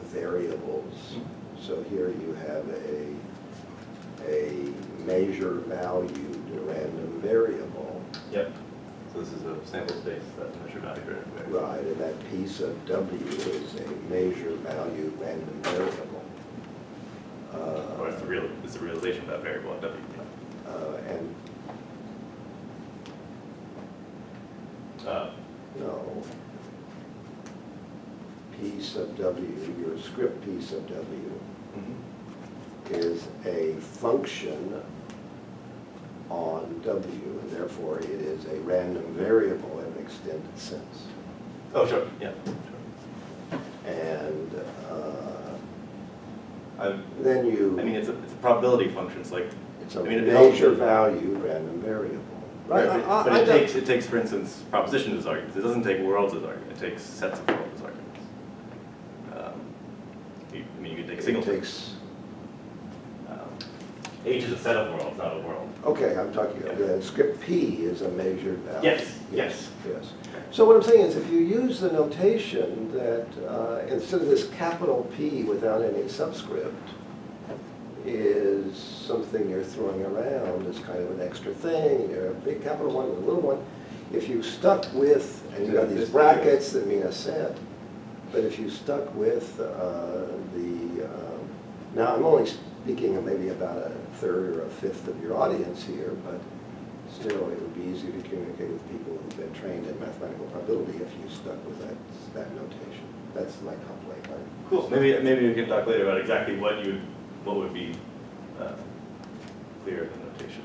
variables. So here you have a measure valued random variable. Yep. So this is a sample space that measure value variable. Right, and that piece of W is a measure valued random variable. Or it's the realization of that variable at W. And no, piece of W, your script piece of W, is a function on W, and therefore it is a random variable in an extended sense. Oh, sure, yeah. And then you... I mean, it's a probability function. It's like... It's a it measure value random variable. Right, but it takes, for instance, propositions as arguments. It doesn't take worlds as arguments. It takes sets of worlds as arguments. You could take single. It takes... H is a set of worlds, not a world. Okay, I'm talking about script P is a measured value. Yes. So what I'm saying is if you use the notation that instead of this capital P without any subscript is something you're throwing around as kind of an extra thing, you're a big capital one and a little one, if you stuck with, and you've got these brackets that mean a set, but if you stuck with now I'm only speaking of maybe about a third or a fifth of your audience here, but still it would be easier to communicate with people who've been trained in mathematical probability if you stuck with that notation. That's my complaint. Cool. Maybe we can talk later about exactly what would be clear in the notation.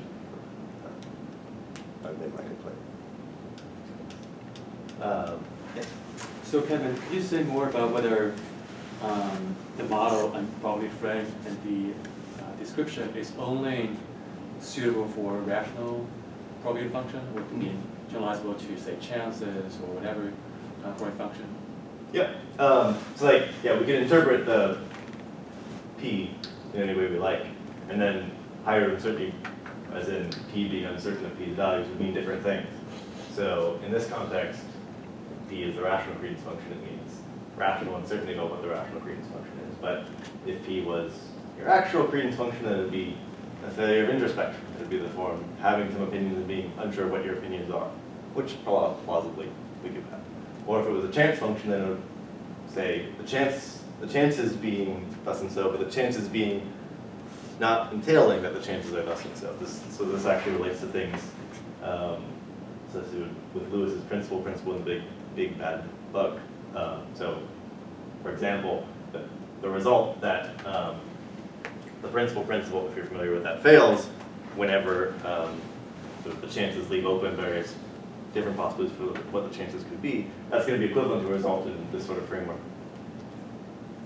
I've made my complaint. Yes. So Kevin, could you say more about whether the model and probability frame and the description is only suitable for rational probability function, or can be generalizable to say chances or whatever for a function? Yeah. We can interpret the P in any way we like, and then higher uncertainty, as in P being uncertain of P's values, would mean different things. So in this context, P is the rational credence function. It means rational uncertainty about what the rational credence function is. But if P was your actual credence function, then it would be a failure of introspection. It would be the form having some opinions and being unsure what your opinions are, which plausibly we could have. Or if it was a chance function, then it would say the chances being thus and so, but the chances being not entailing that the chances are thus and so. This actually relates to things associated with Lewis's principle and the big bad bug. So, for example, the result that the principal, if you're familiar with that, fails whenever the chances leave open various different possibilities for what the chances could be. That's going to be equivalent to a result in this sort of framework.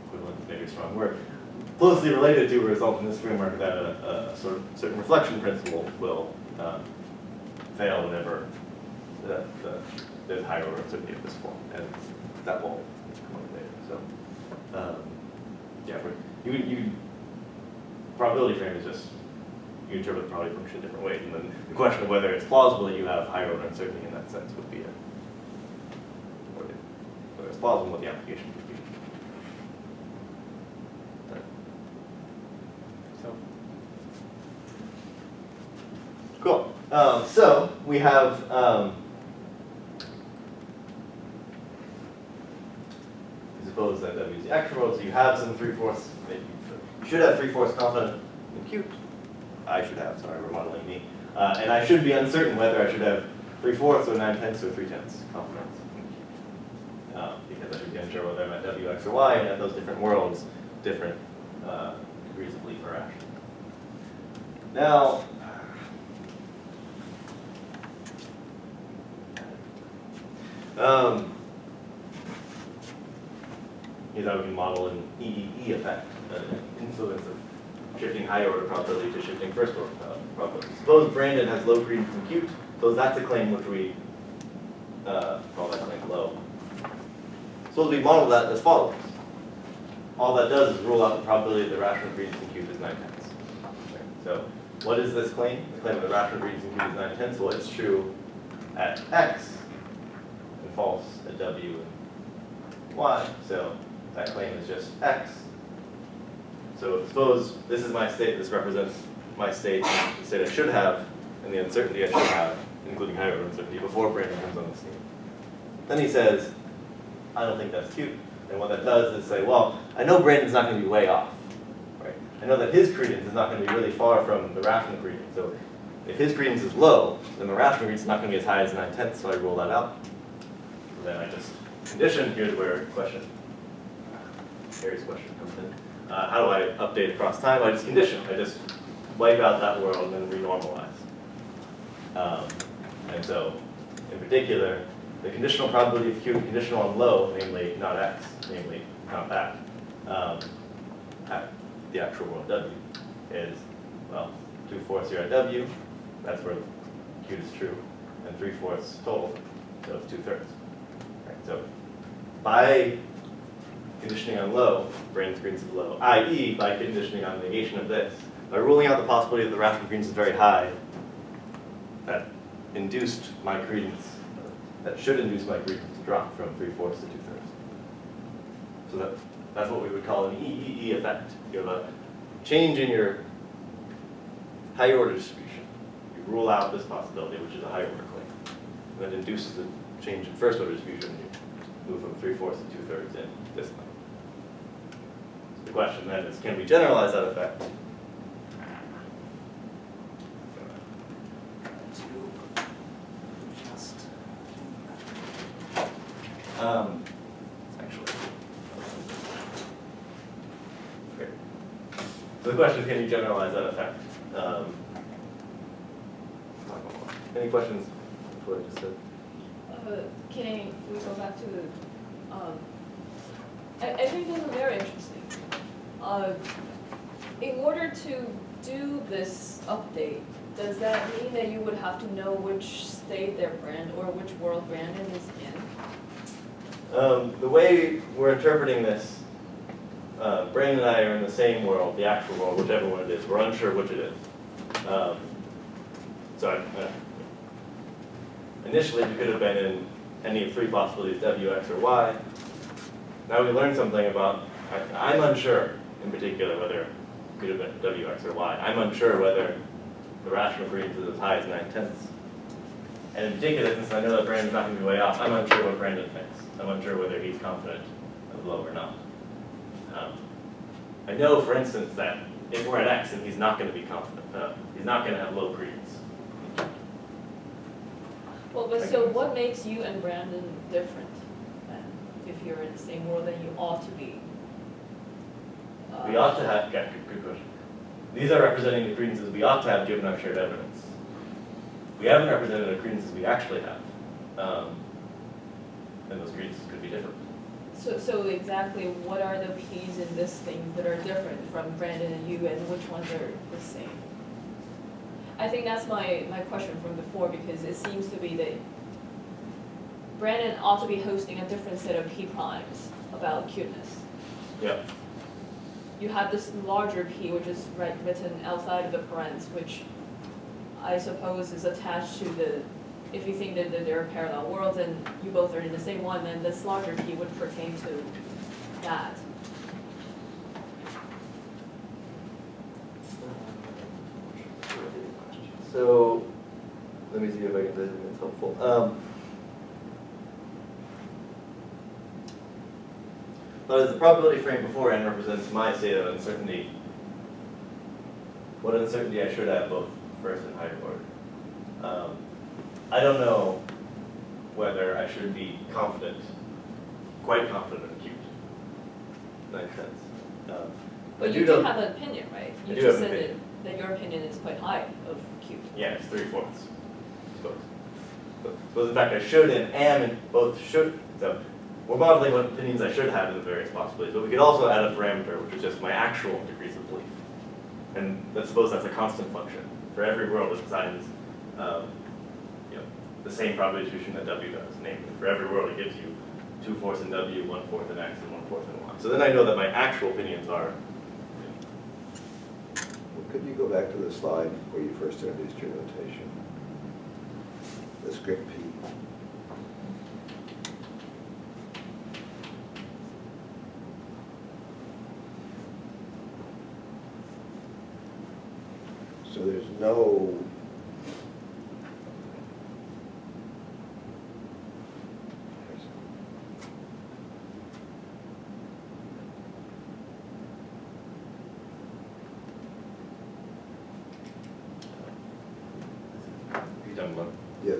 Equivalent is maybe a strong word. Closely related to a result in this framework that a sort of certain reflection principle will fail whenever there's higher order uncertainty of this form, and that will come up later. So, probability frame is just you interpret the probability function in different ways, and then the question of whether it's plausible that you have higher order uncertainty in that sense would be whether it's plausible what the application would be. Cool. So we have suppose that W is the actual world, so you have some 3/4. You should have 3/4 confident compute. I should have. Sorry, we're modeling me. And I should be uncertain whether I should have 3/4 or 9/10 or 3/10 confidence. Because I should be unsure whether I'm at W, X, or Y, and at those different worlds, different degrees of belief are rational. Now, here's how we can model an EEE effect, an influence of shifting higher order probability to shifting first order probability. Suppose Brandon has low credence compute, so that's a claim which we call that claim low. Suppose we model that as follows. All that does is rule out the probability that the rational credence compute is 9/10. Okay. So what is this claim? The claim that the rational credence compute is 9/10. Well, it's true at X and false at W and Y. So that claim is just X. So suppose this is my state, this represents my state, the state I should have, and the uncertainty I should have, including higher order uncertainty, before Brandon comes on the scene. Then he says, I don't think that's cute. And what that does is say, well, I know Brandon's not going to be way off. Right? I know that his credence is not going to be really far from the rational credence. So if his credence is low, then the rational credence is not going to be as high as 9/10, so I rule that out. So then I just condition, here's where question, Harry's question comes in. How do I update across time? I just condition. I just wipe out that world and then renormalize. And so, in particular, the conditional probability of Q conditional on low, namely not X, namely not that, at the actual world W, is, well, 2/4 here at W, that's where Q is true, and 3/4 total, so it's 2/3. Right, so by conditioning on low, Brandon's credence is low, i.e. by conditioning on negation of this, by ruling out the possibility that the rational credence is very high, that induced my credence, that should induce my credence to drop from 3/4 to 2/3. So that's what we would call an EEE effect. You have a change in your higher order distribution. You rule out this possibility, which is a higher order claim. And that induces a change in first order distribution. You move from 3/4 to 2/3 in this claim. So the question then is, can we generalize that effect? Actually, okay. So the question is, can you generalize that effect? Any questions before I just said? Can we go back to the, I think this is very interesting. In order to do this update, does that mean that you would have to know which state their brand or which world Brandon is in? The way we're interpreting this, Brandon and I are in the same world, the actual world, whichever one it is. We're unsure which it is. Initially, we could have been in any of three possibilities, W, X, or Y. Now we learned something about, I'm unsure, in particular, whether it could have been W, X, or Y. I'm unsure whether the rational credence is as high as 9/10. And in particular, since I know that Brandon's not going to be way off, I'm unsure what Brandon thinks. I'm unsure whether he's confident of low or not. I know, for instance, that if we're at X and he's not going to be confident, he's not going to have low credence. Well, but so what makes you and Brandon different then? If you're in the same world, then you ought to be. We ought to have, yeah, good question. These are representing the credences we ought to have given our shared evidence. We haven't represented the credences we actually have. And those credences could be different. So exactly what are the P's in this thing that are different from Brandon and you, and which ones are the same? I think that's my question from before, because it seems to be that Brandon ought to be hosting a different set of P primes about cuteness. Yeah. You have this larger P, which is written outside of the parens, which I suppose is attached to the, if you think that there are parallel worlds and you both are in the same one, then this larger P would pertain to that. So, let me see if I can do something that's helpful. But as the probability frame before n represents my state of uncertainty, what uncertainty I should have both first and higher order. I don't know whether I should be confident, quite confident of Qt. Makes sense. But I you do know- have an opinion, right? I You do just have an said opinion. that your opinion is quite high of Qt. Yeah, it's 3/4. Suppose in fact I should and am and both should. So we're modeling what opinions I should have in the various possibilities. But we could also add a parameter, which is just my actual degrees of belief. And let's suppose that's a constant function. For every world, it assigns the same probability distribution that W does. Namely, for every world, it gives you 2/4 in W, 1/4 in X, and 1/4 in Y. So then I know that my actual opinions are. Could you go back to the slide where you first introduced your notation? The script P. So there's no Are you done, Glenn? yes.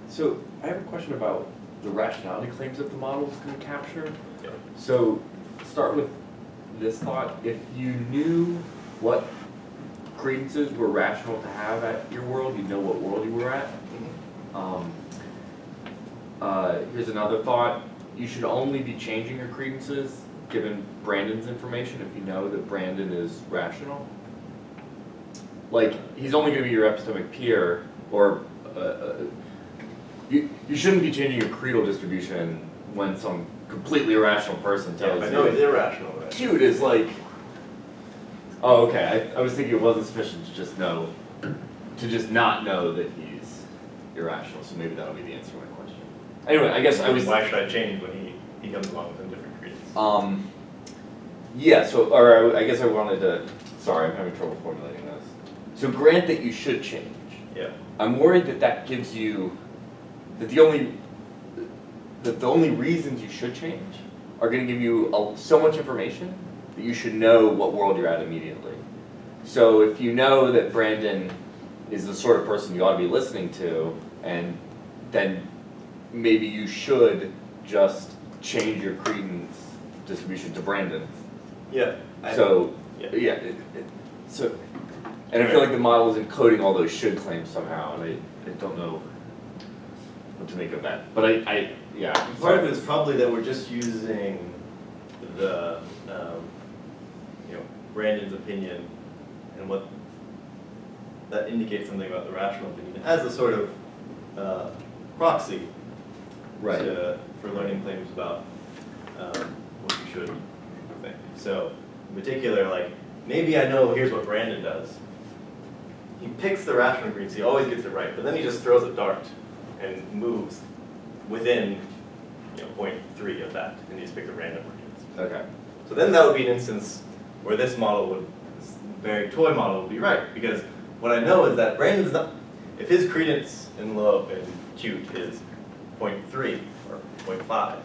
So I have a question about the rationality claims that the model is going to capture. Yep. So start with this thought. If you knew what credences were rational to have at your world, you'd know what world you were at. Here's another thought. You should only be changing your credences given Brandon's information if you know that Brandon is rational. Like, he's only going to be your epistemic peer, or you shouldn't be changing your creedal distribution when some completely irrational person Yeah, tells I you. know it's irrational, right? Cute is like, oh, okay. I was thinking it wasn't sufficient to just know, to just not know that he's irrational. So maybe that'll be the answer to my question. Anyway, I guess I was. Why should I change when he comes along with a different credence? Yeah. So, or I guess I wanted to. Sorry, I'm having trouble formulating this. So grant that you should change. Yeah. I'm worried that that gives you that the only reasons you should change are going to give you so much information that you should know what world you're at immediately. So if you know that Brandon is the sort of person you ought to be listening to, and then maybe you should just change your credence distribution to Brandon. Yeah. So yeah. So, and I feel like the model is encoding all those should claims somehow, and I don't know what to make of that. But yeah. Part of it is probably that we're just using the, Brandon's opinion and what that indicates something about the rational opinion as a sort of proxy Right. for learning claims about what you should think. So, in particular, like, maybe I know here's what Brandon does. He picks the rational ingredients, he always gets it right, but then he just throws a dart and moves within 0.3 of that, and you just pick the random ingredients. Okay. So then that would be an instance where this very toy model would be right, because what I know is that Brandon's not, if his credence in Qt is 0.3 or 0.5,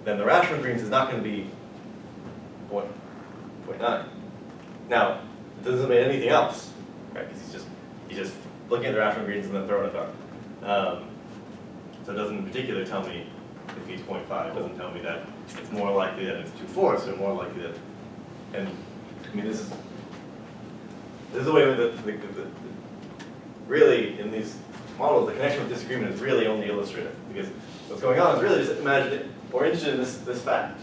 then the rational ingredients is not going to be 0.9. Now, it doesn't mean anything else, right? Because he's just looking at the rational ingredients and then throwing a dart. So it doesn't in particular tell me if he's 0.5. It doesn't tell me that it's more likely that it's 2/4, or more likely that, and I mean this is the way that the really in these models the connection with disagreement is really only illustrative, because what's going on is really just imagine it, we're interested in this fact.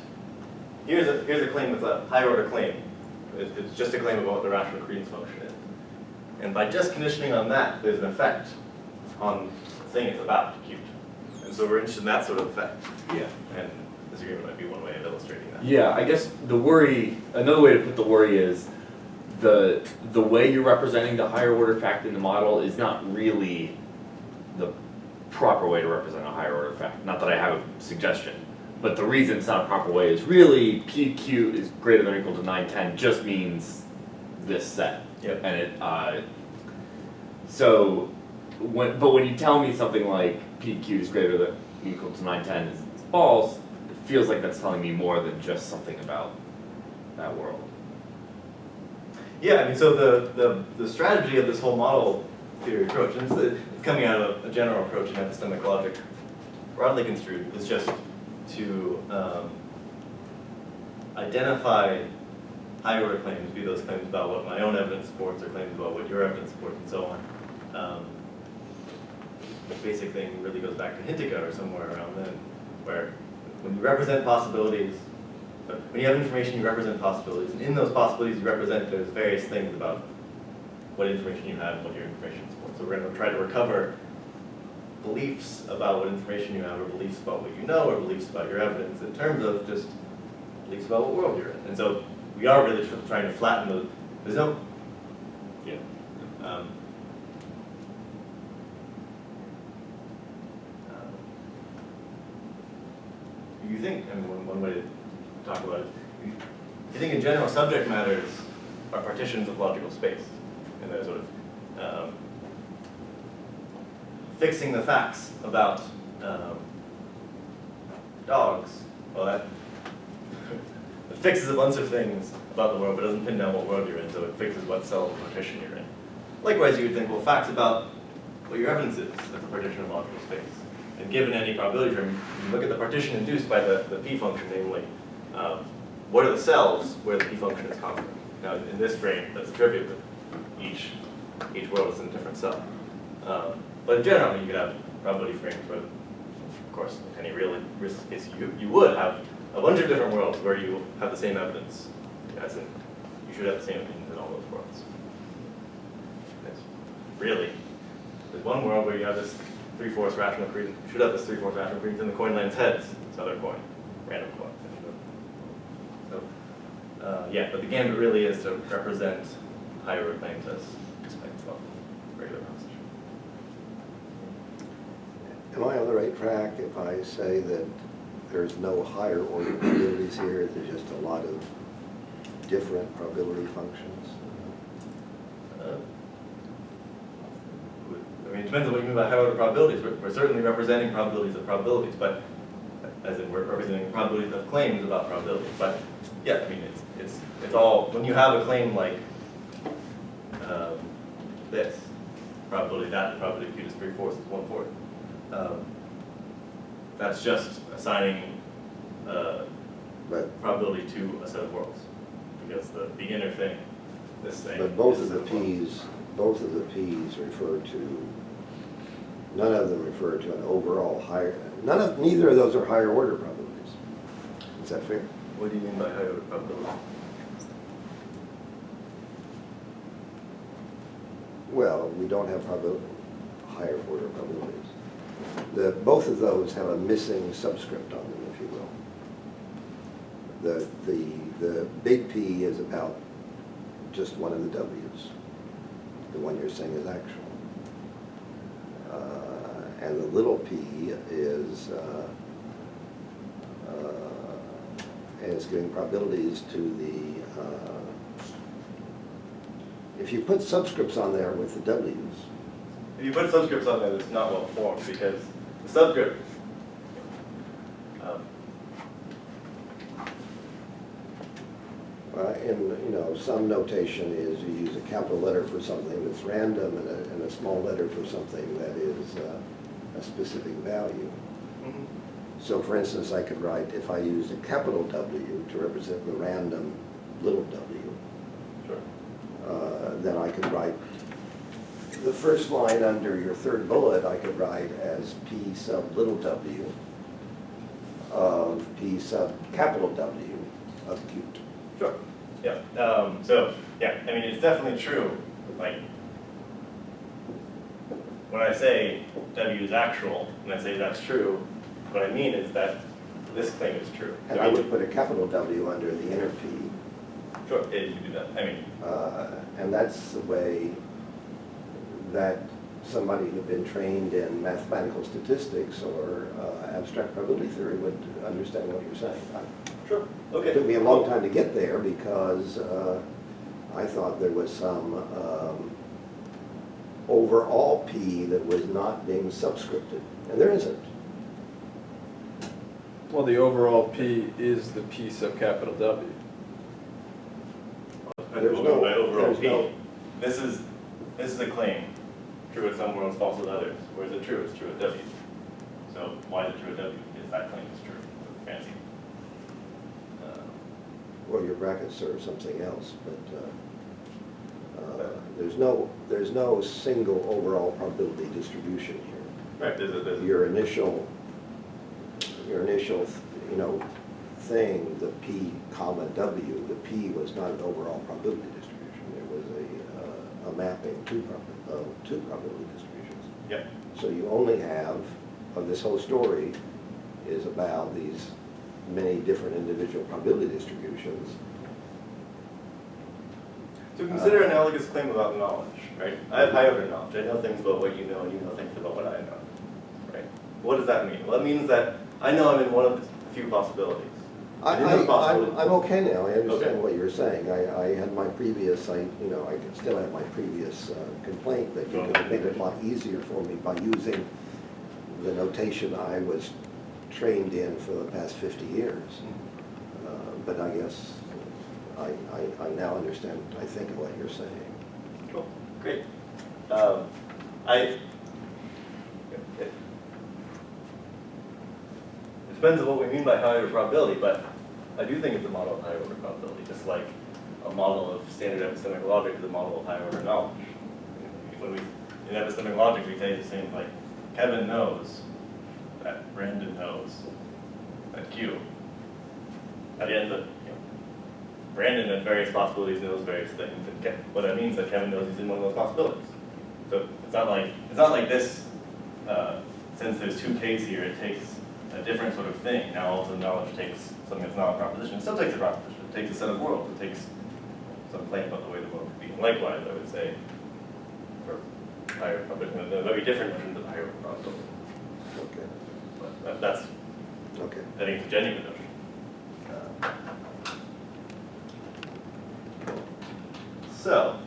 Here's a claim with a higher order claim. It's just a claim about what the rational credence function is. And by just conditioning on that, there's an effect on the thing it's about, Qt. And so we're interested in that sort of effect. Yeah. And disagreement might be one way of illustrating that. Yeah, I guess another way to put the worry is the way you're representing the higher order fact in the model is not really the proper way to represent a higher order fact. Not that I have a suggestion, but the reason it's not a proper way is really PQ is greater than or equal to 910 just means this set. Yep. And it but when you tell me something like PQ is greater than or equal to 910 is false, it feels like that's telling me more than just something about that world. Yeah, I mean, so the strategy of this whole model theory approach, and it's coming out of a general approach in epistemic logic, broadly construed, is just to identify higher order claims, be those claims about what my own evidence supports or claims about what your evidence supports and so on. The basic thing really goes back to Hintica or somewhere around then, where when you represent possibilities, when you have information, you represent possibilities, and in those possibilities you represent there's various things about what information you have and what your information supports. So we're going to try to recover beliefs about what information you have, or beliefs about what you know, or beliefs about your evidence in terms of just beliefs about what world you're in. And so we are really trying to flatten those. There's no, you know, you think, I mean, one way to talk about it, you think in general subject matters are partitions of logical space, and they're sort of fixing the facts about dogs. Well, that it fixes a bunch of things about the world, but doesn't pin down what world you're in, so it fixes what cell of partition you're in. Likewise, you would think, well, facts about what your evidence is, that's a partition of logical space. And given any probability term, you look at the partition induced by the p function, namely, what are the cells where the p function is constant? Now, in this frame, that's a trivia, but each world is in a different cell. But in general, you could have probability frames where, of course, in any real risk case, you would have a bunch of different worlds where you have the same evidence, as in, you should have the same opinions in all those worlds. It's really, there's one world where you have this 3/4 rational credence, you should have this 3/4 rational credence, and the coin lands heads, this other coin, random coin. So, yeah, but the gambit really is to represent higher order claims as aspects of regular proposition. Am I on the right track if I say that there's no higher order probabilities here, there's just a lot of different probability functions? I mean, it depends on what you mean by higher order probabilities. We're certainly representing probabilities of probabilities, but as in we're representing probabilities of claims about probabilities. But yeah, I mean, it's all, when you have a claim like this, probability that, probability q is 3/4 is 1/4. That's just assigning probability to a set of worlds, because the inner thing, this thing. But both of the P's refer to, none of them refer to an overall higher, neither of those are higher order probabilities. Is that fair? What do you mean by higher order probability? Well, we don't have higher order probabilities. Both of those have a missing subscript on them, if you will. The big P is about just one of the W's. The one you're saying is actual. And the little p is giving probabilities to the, if you put subscripts on there with the W's. If you put subscripts on there, it's not well formed, because the subscript, some notation is you use a capital letter for something that's random and a small letter for something that is a specific value. mm-hmm. So for instance, I could write, if I use a capital W to represent the random little w, Sure. Then I could write the first line under your third bullet, I could write as P sub little w of P sub capital W acute. Sure. Yeah. So yeah, I mean, it's definitely true. Like when I say W is actual, and I say that's true, what I mean is that this claim is true. And I would put a capital W under the inner P. Sure, yeah, you can do that. I mean, and that's the way that somebody who'd been trained in mathematical statistics or abstract probability theory would understand what you're saying. sure. Okay. It took me a long time to get there because I thought there was some overall P that was not being subscripted, and there isn't. Well, the overall P is the P sub capital W. There's By overall there's P. no- This is a claim true at some worlds, false at others. Where is it true? It's true at W. So why is it true at W? Because that claim is true. Fancy. Well, your brackets serve something else, but there's no single overall probability distribution here. Right. There's Your initial, thing, the P comma W, the P was not an overall probability distribution. It was a mapping of two probability distributions. Yep. So you only have, this whole story is about these many different individual probability distributions. So consider analogous claim about knowledge, right? I have high order knowledge. I know things about what you know, and you know things about what I know, right? What does that mean? Well, it means that I know I'm in one of the few possibilities. In those possibilities- I'm okay now, I understand Okay. what you're saying. I had my previous, I can still have my previous complaint, but you could have made it a lot easier for me by using the notation I was trained in for the past 50 years. But I guess I now understand, I think, what you're saying. Cool, great. It depends on what we mean by high order probability, but I do think it's a model of high order probability, just like a model of standard epistemic logic is a model of high order knowledge. In epistemic logic, we say the same, like, Kevin knows that Brandon knows that Q. At the end of, Brandon at various possibilities knows various things, and what that means is that Kevin knows he's in one of those possibilities. So it's not like this. Since there's two K's here, it takes a different sort of thing. Now all of the knowledge takes something that's not a proposition. It still takes a proposition. It takes a set of worlds. It takes some claim about the way the world could be. And likewise, I would say for higher probability, that would be different in terms of higher probability. Okay. But that's, Okay. I think it's a genuine notion. So,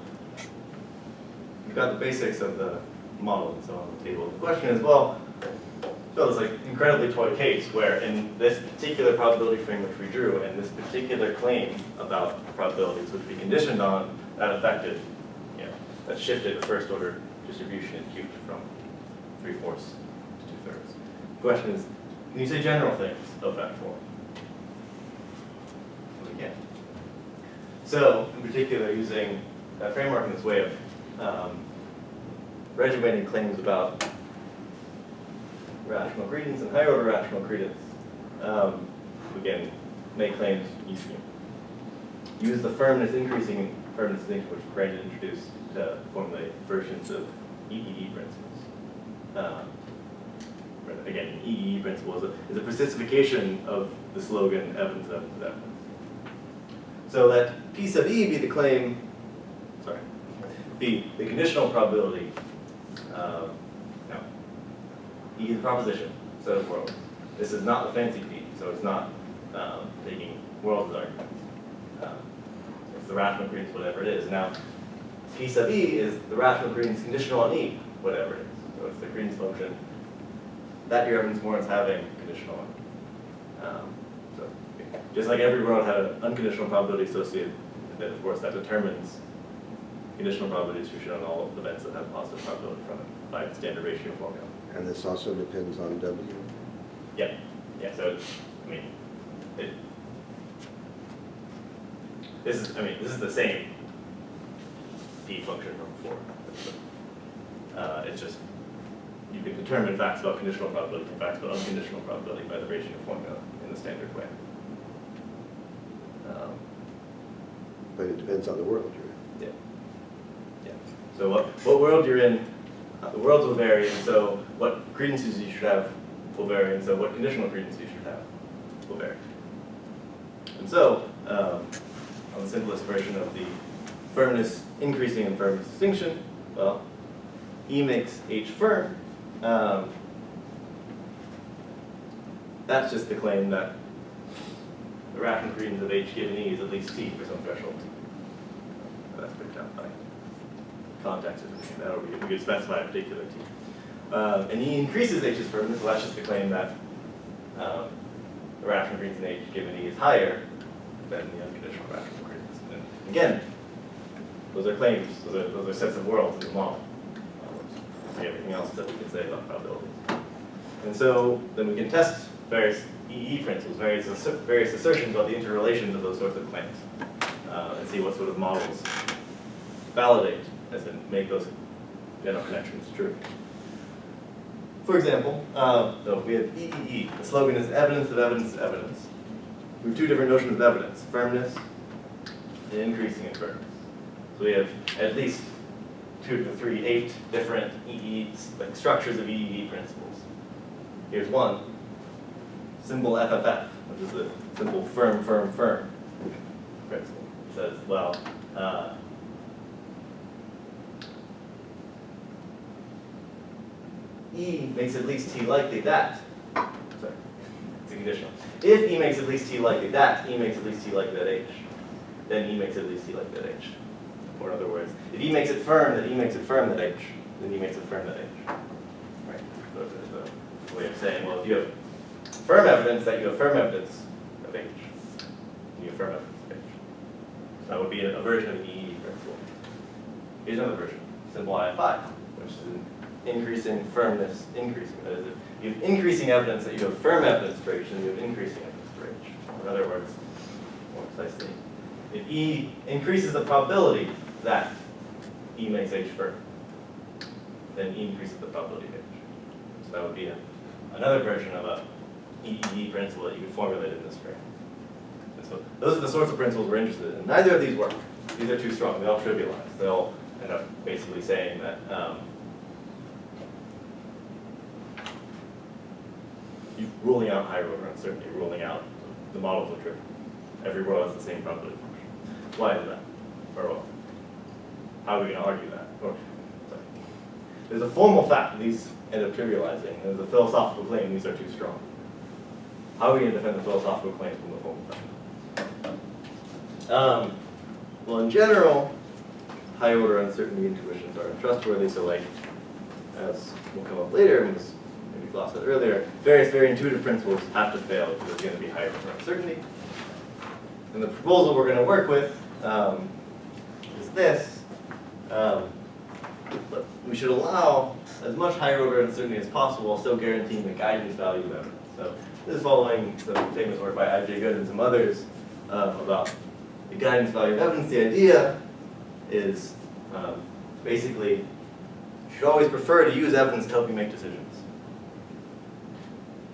we've got the basics of the model and so on the table. The question is, well, so it's like an incredibly toy case where in this particular probability frame which we drew and this particular claim about probabilities which we conditioned on, that affected, that shifted the first order distribution in Q from 3/4 to 2/3. The question is, can you say general things of that form? We can. So, in particular, using that framework in this way of regimenting claims about rational credence and higher order rational credence, we can make claims, use the firmness increasing firmness distinction which Brandon introduced to formulate versions of EEE principles. Again, an EEE principle is a persistification of the slogan evidence, evidence, evidence. So that P sub E be the claim, be the conditional probability, E is the proposition, set of worlds. This is not the fancy P, so it's not taking worlds as arguments. It's the rational credence, whatever it is. Now, P sub E is the rational credence conditional on E, whatever it is. So it's the credence function that your evidence warrants having conditional on. So just like every world had an unconditional probability associated with it, of course, that determines conditional probability distribution on all events that have positive probability from it by the standard ratio formula. And this also depends on W. Yeah. So this is the same P function from before. It's just you can determine facts about conditional probability from facts about unconditional probability by the ratio formula in the standard way. But it depends on the world you're in. Yeah. So what world you're in, the worlds will vary, and so what credences you should have will vary, and so what conditional credences you should have will vary. And so, on the simplest version of the firmness increasing and firmness distinction, well, E makes H firm. That's just the claim that the rational credence of H given E is at least T for some threshold T. That's picked up by context or something. We could specify a particular T. And E increases H's firmness, well, that's just the claim that the rational credence in H given E is higher than the unconditional rational credence. And again, those are claims, those are sets of worlds in the model. like everything else that we can say about probabilities. And so then we can test various EEE principles, various assertions about the interrelations of those sorts of claims, and see what sort of models validate, as in make those general connections true. For example, so we have EEE. The slogan is evidence of evidence of evidence. We have two different notions of evidence, firmness and increasing in firmness. So we have at least 2 to 3, 8 different EEE, like structures of EEE principles. Here's one, symbol FFF, which is the simple firm, firm, firm principle. It says, well, E makes at least T likely that. Sorry, it's a conditional. If E makes at least T likely that, E makes at least T likely that H, then E makes at least T likely that H. Or in other words, if E makes it firm, then E makes it firm that H, then E makes it firm that H. Right? So there's a way of saying, well, if you have firm evidence that you have firm evidence of H, you have firm evidence of H. So that would be a version of the EEE principle. Here's another version, symbol IFI, which is an increasing firmness, increasing. That is, if you have increasing evidence that you have firm evidence for H, then you have increasing evidence for H. In other words, more precisely, if E increases the probability that E makes H firm, then E increases the probability of H. So that would be another version of a EEE principle that you could formulate in this frame. And so those are the sorts of principles we're interested in. Neither of these work. These are too strong. They all trivialize. They all end up basically saying that you're ruling out higher order uncertainty, ruling out the models are true. Every row has the same probability function. Why is that? Or well, how are we going to argue that? Or, sorry. There's a formal fact, these end up trivializing. There's a philosophical claim, these are too strong. How are we going to defend the philosophical claim from the formal fact? Well, in general, high order uncertainty intuitions are untrustworthy, so like, as will come up later, and was maybe Klaus said earlier, various very intuitive principles have to fail if there's going to be high order uncertainty. And the proposal we're going to work with is this. We should allow as much higher order uncertainty as possible while still guaranteeing the guidance value of evidence. So this is following the famous work by I.J. Good and some others about the guidance value of evidence. The idea is basically you should always prefer to use evidence to help you make decisions.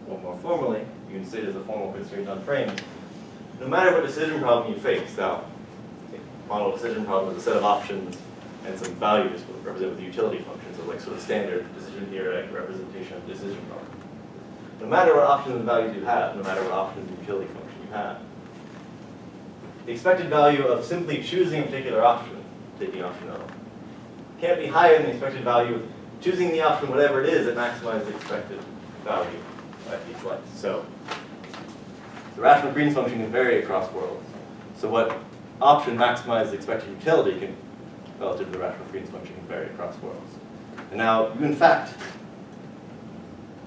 Or more formally, you can state as a formal constraint on frames. No matter what decision problem you face, now, model decision problem is a set of options and some values represented with the utility functions of like sort of standard decision theoretic representation of decision problem. No matter what options and values you have, no matter what options and utility function you have, the expected value of simply choosing a particular option, taking option O, can't be higher than the expected value of choosing the option, whatever it is, that maximizes the expected value at each slice. So the rational Green's function can vary across worlds. So what option maximizes expected utility can, relative to the rational Green's function, can vary across worlds. And now, you in fact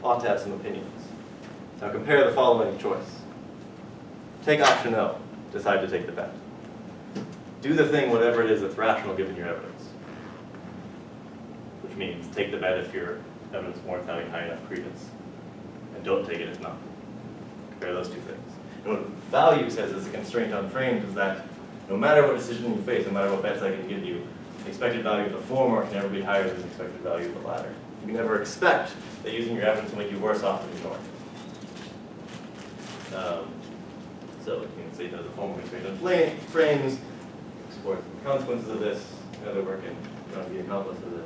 ought to have some opinions. Now compare the following choice. Take option O, decide to take the bet. Do the thing, whatever it is that's rational given your evidence. Which means take the bet if your evidence warrants having high enough credence. And don't take it if not. Compare those two things. And what value says as a constraint on frames is that no matter what decision you face, no matter what bets I can give you, the expected value of the former can never be higher than the expected value of the latter. You can never expect that using your evidence will make you worse off than ignoring it. So you can say there's a formal constraint on frames, explore the consequences of this, other work in John B. Accomplice is a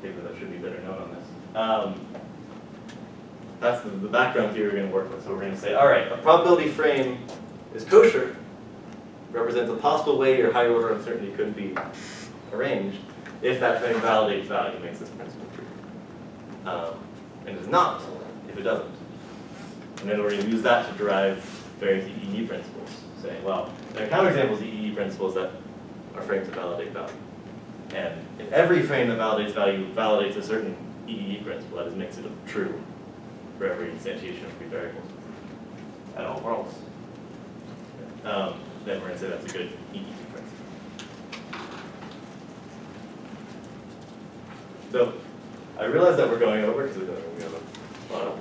paper that should be better known on this. That's the background theory we're going to work with. So we're going to say, all right, a probability frame is kosher, represents a possible way your higher order uncertainty could be arranged if that frame validates value, makes this principle true. And is not if it doesn't. And then we're going to use that to derive various EEE principles, saying, well, there are counterexamples of EEE principles that are frames that validate value. And if every frame that validates value validates a certain EEE principle, that is, makes it true for every instantiation of free variables at all worlds, then we're going to say that's a good EEE principle. So I realize that we're going over because we have a lot of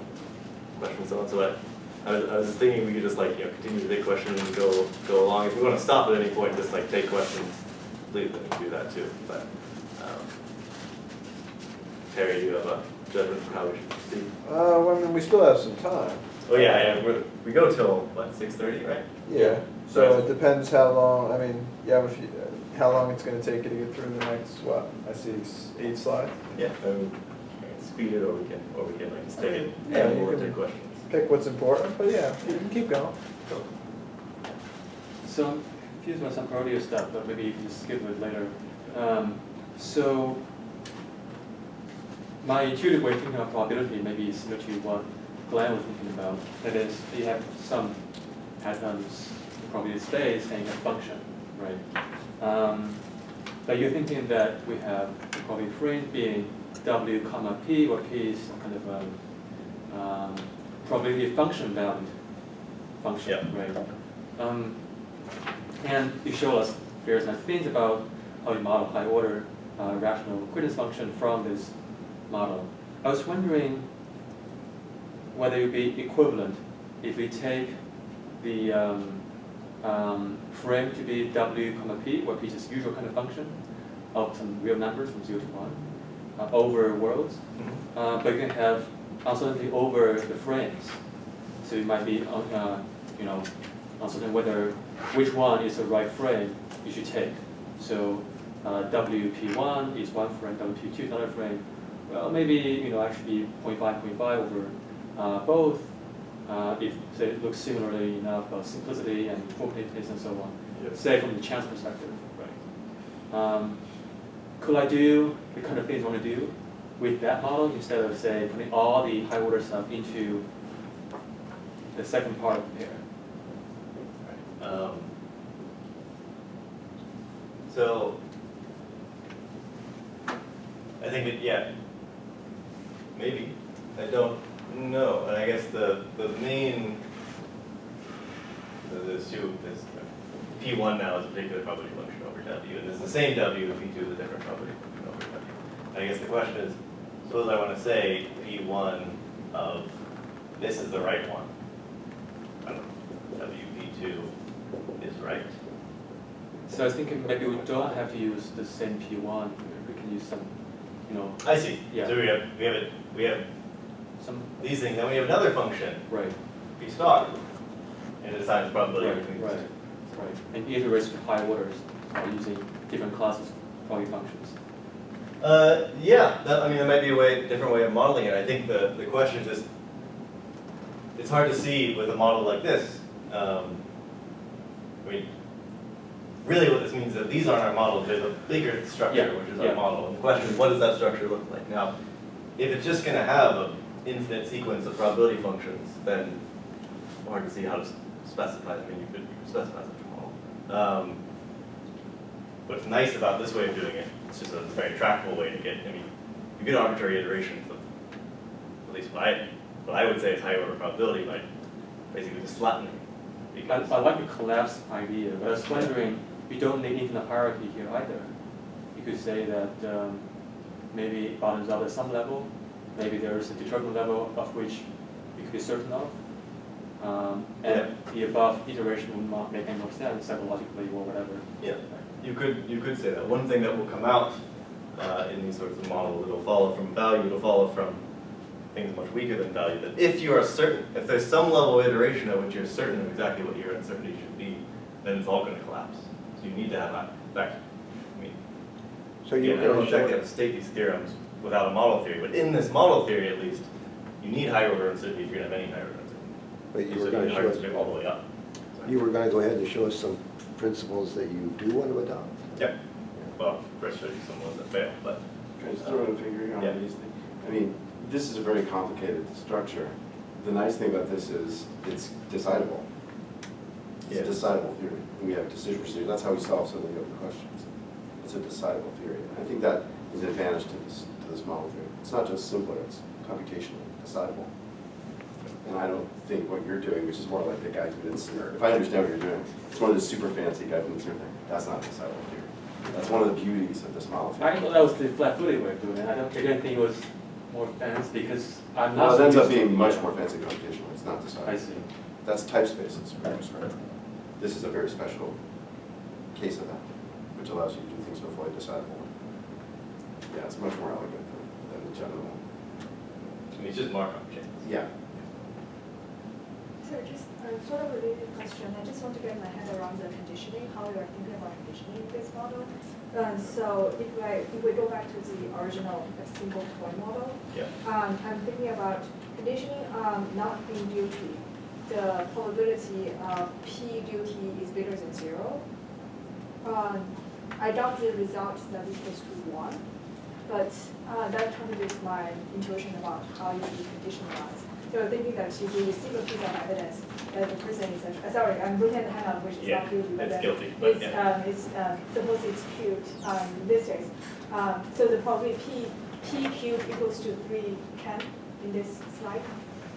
questions on. So I was just thinking we could just like continue to take questions and go along. If we want to stop at any point, just like take questions, please then we can do that too. But Terry, do you have a judgment for how we should proceed? Well, I mean, we still have some time. Oh yeah, we go till what 6:30, right? Yeah. So it depends how long. I mean, yeah, if you, how long it's going to take you to get through the next what? I see 8 slides. Yeah. We can speed it, or we can like just take it Yeah, and you we'll can- take questions. Pick what's important, but yeah, you can keep going. So I'm confused about some earlier stuff, but maybe you can just skip it later. So my intuitive way of thinking about probability maybe is similar to what Glenn was thinking about. That is, you have some atoms in probability space and a function, right? But you're thinking that we have the probability fringe being W comma P, where P is some kind of probability function valued function, right? And you show us various nice things about how you model high order rational acquaintance function from this model. I was wondering whether it would be equivalent if we take the frame to be W comma P, where P is just usual kind of function of some real numbers from 0 to 1 over worlds, but you can have uncertainty over the frames. So it might be uncertain whether which one is the right frame you should take. So WP1 is one frame, WP2 is another frame. Well, maybe actually 0.5 over both. If say it looks similarly enough about simplicity and formulativeness and so on. Yep. Say from the chance perspective, right? Could I do the kind of things I want to do with that model instead of say putting all the high order stuff into the second part of the pair? So I think maybe. I don't know. And I guess the main is P1 now is a particular probability function over W, and it's the same W, P2 is a different probability function over W. And I guess the question is, suppose I want to say P1 of this is the right one. I don't know, WP2 is right. So I was thinking maybe we don't have to use the same P1. We can use some, I see. Yeah. So we have some these things, then we have another function, right, P star, and it assigns probability right, between right, these two. right, and iterates to high orders using different classes of probability functions. Yeah, that might be a different way of modeling it. I think the question is just, it's hard to see with a model like this. Really what this means is that these aren't our models, there's a bigger structure, Yeah, which is yeah. our model. And the question is, what does that structure look like? Now, if it's just going to have an infinite sequence of probability functions, then it's hard to see how to specify. I mean, you could specify such a model. What's nice about this way of doing it, it's just a very tractable way to get, you get arbitrary iterations of, at least what I would say is high order probability by basically just flattening. Because I like the collapse idea, but I was wondering, you don't need infinite hierarchy here either. You could say that maybe it bottoms out at some level, maybe there's a determinant level of which you could be certain of, and the above iteration would not make any more sense psychologically or whatever. yeah, you could say that. One thing that will come out in these sorts of models, it'll follow from value, it'll follow from things much weaker than value, that if you are certain, if there's some level of iteration at which you're certain of exactly what your uncertainty should be, then it's all going to collapse. So you need to have that. In fact, So you I don't know exactly how to state these theorems without a model theory, but in this model theory at least, you need high order uncertainty if you're going to have any high order uncertainty. But you So were you going need to high show order us, uncertainty all the way up. you were going to go ahead and show us some principles that you do want to adopt. Yep. Well, first show you some ones that fail, but Can I just throw in a finger on Yeah. these things? I mean, this is a very complicated structure. The nice thing about this is it's decidable. It's Yeah. a decidable theory. We have decision procedure. That's how we solve so many other questions. It's a decidable theory. I think that is an advantage to this model theory. It's not just simpler, it's computationally decidable. And I don't think what you're doing, which is more like the guy Mintzner, if I understand what you're doing, it's one of the super fancy guy Mintzner thing. That's not a decidable theory. That's one of the beauties of this model theory. I thought that was the flat-footed way of doing it. I didn't think it was more fancy because I'm Well, not. it ends so up used to- being much yeah. more fancy computational, it's not decided. I see. That's type spaces. This is a very special case of that, which allows you to do things before decidable. Yeah, it's much more elegant than the general one. I mean, it's just markup changes. Yeah. So just a sort of related question. I just want to get my head around the conditioning, how you are thinking about conditioning in this model. So if we go back to the original simple toy model, Yeah. I'm thinking about conditioning not being duty. The probability of P duty is bigger than 0. I doubt the result that equals to 1, but that contradicts my intuition about how you should conditionalize. So I'm thinking that if you receive a piece of evidence that the person is, sorry, I'm looking at the handout, which is Yeah, not guilty, but it's then guilty, but it's, yeah. suppose it's cubed in this case. So the probability P cubed equals to 310 in this slide.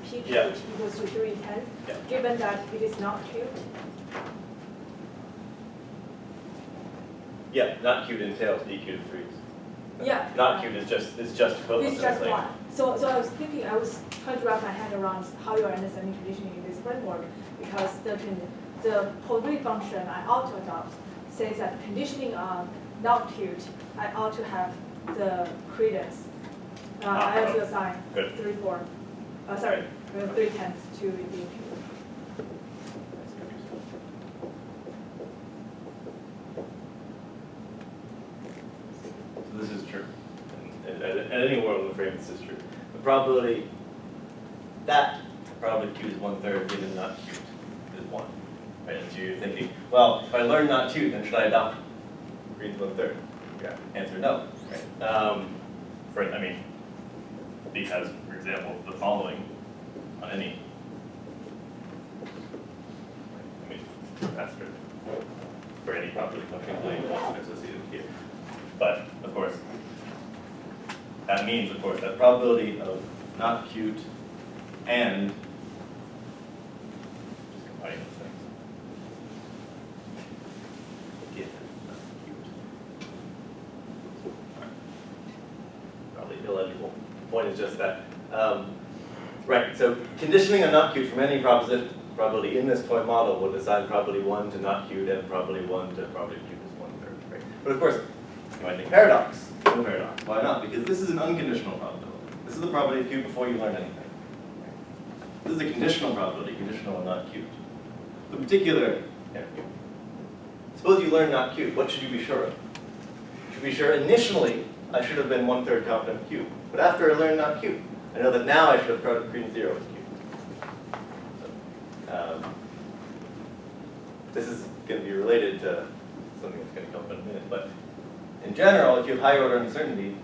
P cubed Yeah. equals to 310, Yeah. given that it is not cubed. Yeah, not cubed entails D cubed 3s. Yeah. Not cubed is just equivalent. It's to just like- one. So I was thinking, I was trying to wrap my head around how you are understanding conditioning in this framework, because the probability function I ought to adopt says that conditioning on not cubed, I ought to have the credence. I have to assign Good. 3/10 to the cube. So this is true. And at any world in the frame, this is true. The probability that probability Q is 1/3 given not cubed is 1. Right? And so you're thinking, well, if I learn not cubed, then should I adopt green 1/3? Yeah. Answer no. Right? Because, for example, the following on any. That's true. For any probability function, including one associated here. But, of course, that means, of course, that probability of not cubed and just combining those things. Get not cubed. Probably illegible. Point is just that, right, so conditioning a not cubed from any probability in this toy model would assign probability 1 to not cubed and probability 1 to probability cubed is 1/3, right? But of course, you might think paradox. No paradox. Why not? Because this is an unconditional probability. This is the probability of cubed before you learn anything. This is a conditional probability, conditional and not cubed. The particular, suppose you learn not cubed, what should you be sure of? You should be sure initially I should have been 1/3 confident cubed. But after I learned not cubed, I know that now I should have credited green 0 as cubed. So, this is going to be related to something that's going to come up in a minute. But in general, if you have higher order uncertainty,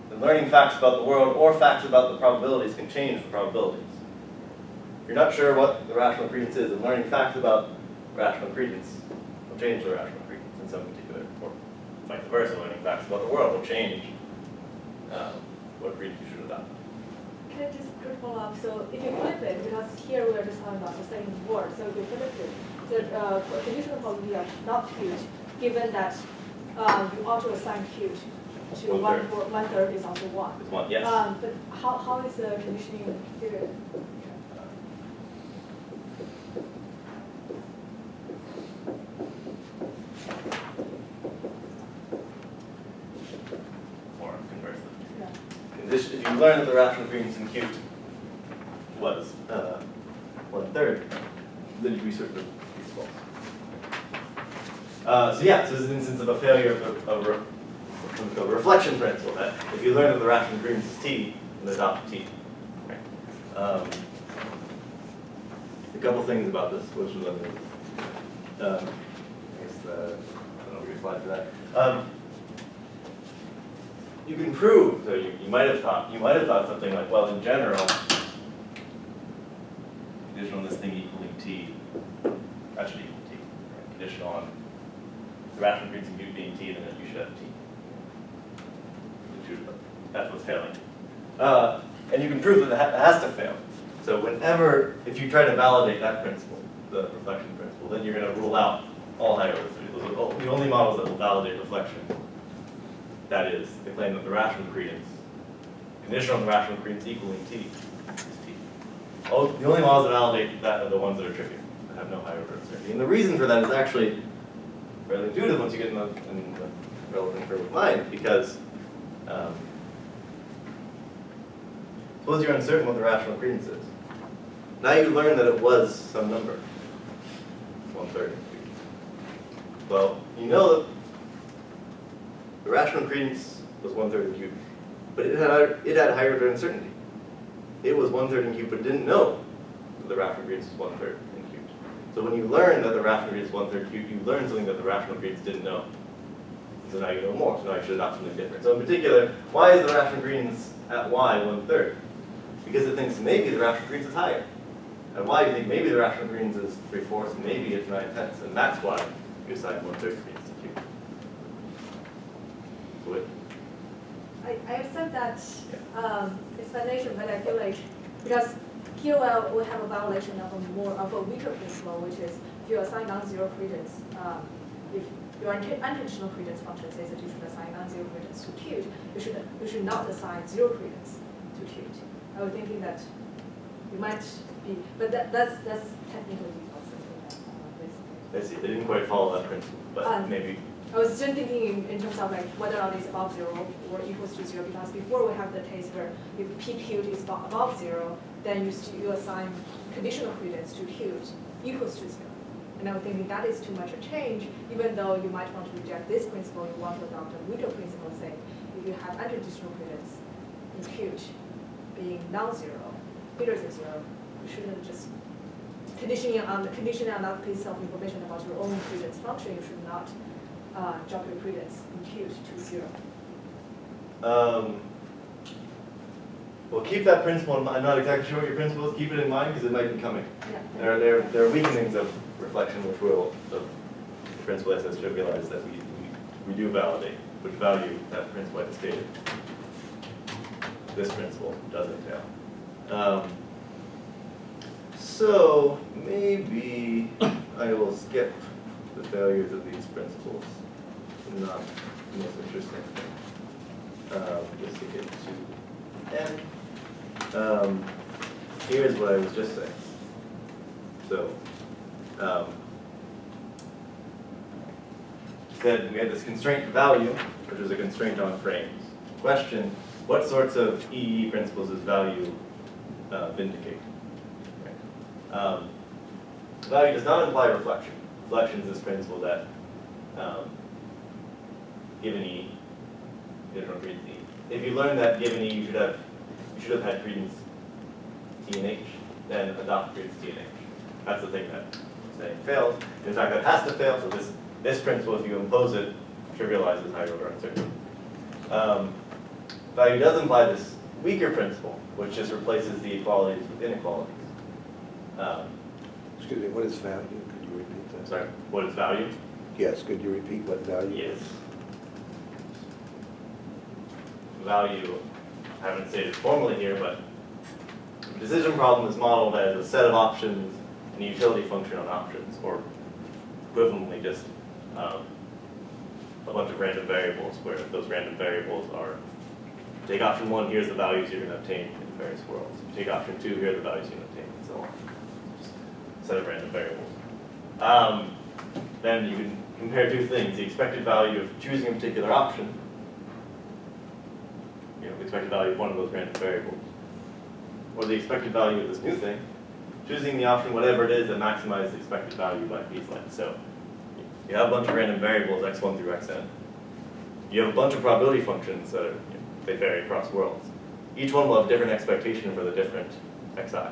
then learning facts about the world or facts about the probabilities can change the probabilities. If you're not sure what the rational credence is, and learning facts about rational credence will change the rational credence in some particular form. Vice versa, learning facts about the world will change what credence you should adopt. Can I just quick follow up? So if you flip it, because here we are just talking about the same word, so if you flip it, the conditional probability of not cubed, given that you ought to assign cubed to 1/3 is also 1. It's 1, yes. But how is the conditioning figured? Or conversely. Yeah. If you learn that the rational credence in cubed was 1/3, then you'd be certain of these false. So this is an instance of a failure of a reflection principle, that if you learn that the rational credence is T, then adopt T. Right? A couple things about this, which was I guess I don't know if your slide for that. You can prove, so you might have thought something like, well, in general, conditional on this thing equaling T, that should equal T. Right? Conditional on the rational credence in cubed being T, then you should have T. That's what's failing. And you can prove that it has to fail. So whenever, if you try to validate that principle, the reflection principle, then you're going to rule out all higher orders. The only models that will validate reflection, that is, the claim that the rational credence conditional on the rational credence equaling t is t. Oh, the only models that validate that are the ones that are trivial, that have no higher order uncertainty. And the reason for that is actually fairly intuitive once you get in the relevant frame of mind, because suppose you're uncertain what the rational credence is. Now you learn that it was some number, 1/3. Well, you know that the rational credence was 1/3 in cube, but it had higher order uncertainty. It was 1/3 in cube, but didn't know that the rational credence was 1/3 in cube. So when you learn that the rational credence is 1/3 cube, you learn something that the rational credence didn't know. So now you know more. So now you should adopt something different. So in particular, why is the rational credence at y 1/3? Because it thinks maybe the rational credence is higher. And why you think maybe the rational credence is 3/4, and maybe it's 9/10, and that's why you assign 1/3 credence to cube. So it, I accept that explanation, but I feel like, because here we have a violation of a weaker principle, which is if you assign non-zero credence, if your unconditional credence function says that you should assign non-zero credence to qt, you should not assign zero credence to qt. I was thinking that you might be, but that's technical details. I see. They didn't quite follow that principle, but maybe. I was just thinking in terms of like whether or not it's above 0 or equals to 0, because before we have the case where if p_qt is above 0, then you assign conditional credence to qt equals to 0. And I was thinking that is too much a change, even though you might want to reject this principle, you want to adopt a weaker principle, saying if you have unconditional credence in qt being non-zero, bigger than 0, you shouldn't just conditioning on that piece of information about your own credence function, you should not drop your credence in qt to 0. Well, keep that principle in mind. I'm not exactly sure what your principle is. Keep it in mind because it might be coming. Yeah. There are weakenings of reflection which will, the principle that says trivialize that we do validate, which value that principle I stated. This principle does entail. So maybe I will skip the failures of these principles. Not the most interesting thing. Just to get to n. Here's what I was just saying. So, said we had this constraint value, which is a constraint on frames. Question: what sorts of EEE principles does value vindicate? Right. Value does not imply reflection. Reflection is this principle that given E, conditional credence E. If you learn that given E, you should have had credence T and H, then adopt credence T and H. That's the thing that I'm saying fails. In fact, that has to fail. So this principle, if you impose it, trivializes higher order uncertainty. Value does imply this weaker principle, which just replaces the equalities with inequalities. Excuse me, what is value? Could you repeat that? Sorry, what is value? Yes, could you repeat what value Yes. is? Value, I haven't stated formally here, but the decision problem is modeled as a set of options and a utility function on options, or equivalently just a bunch of random variables, where those random variables are, take option 1, here's the values you're going to obtain in various worlds. Take option 2, here are the values you're going to obtain, and so on. Just a set of random variables. Then you can compare two things: the expected value of choosing a particular option, the expected value of one of those random variables, or the expected value of this new thing, choosing the option, whatever it is, that maximizes the expected value by piece length. So you have a bunch of random variables, x1 through xn. You have a bunch of probability functions that are, they vary across worlds. Each one will have a different expectation for the different xi.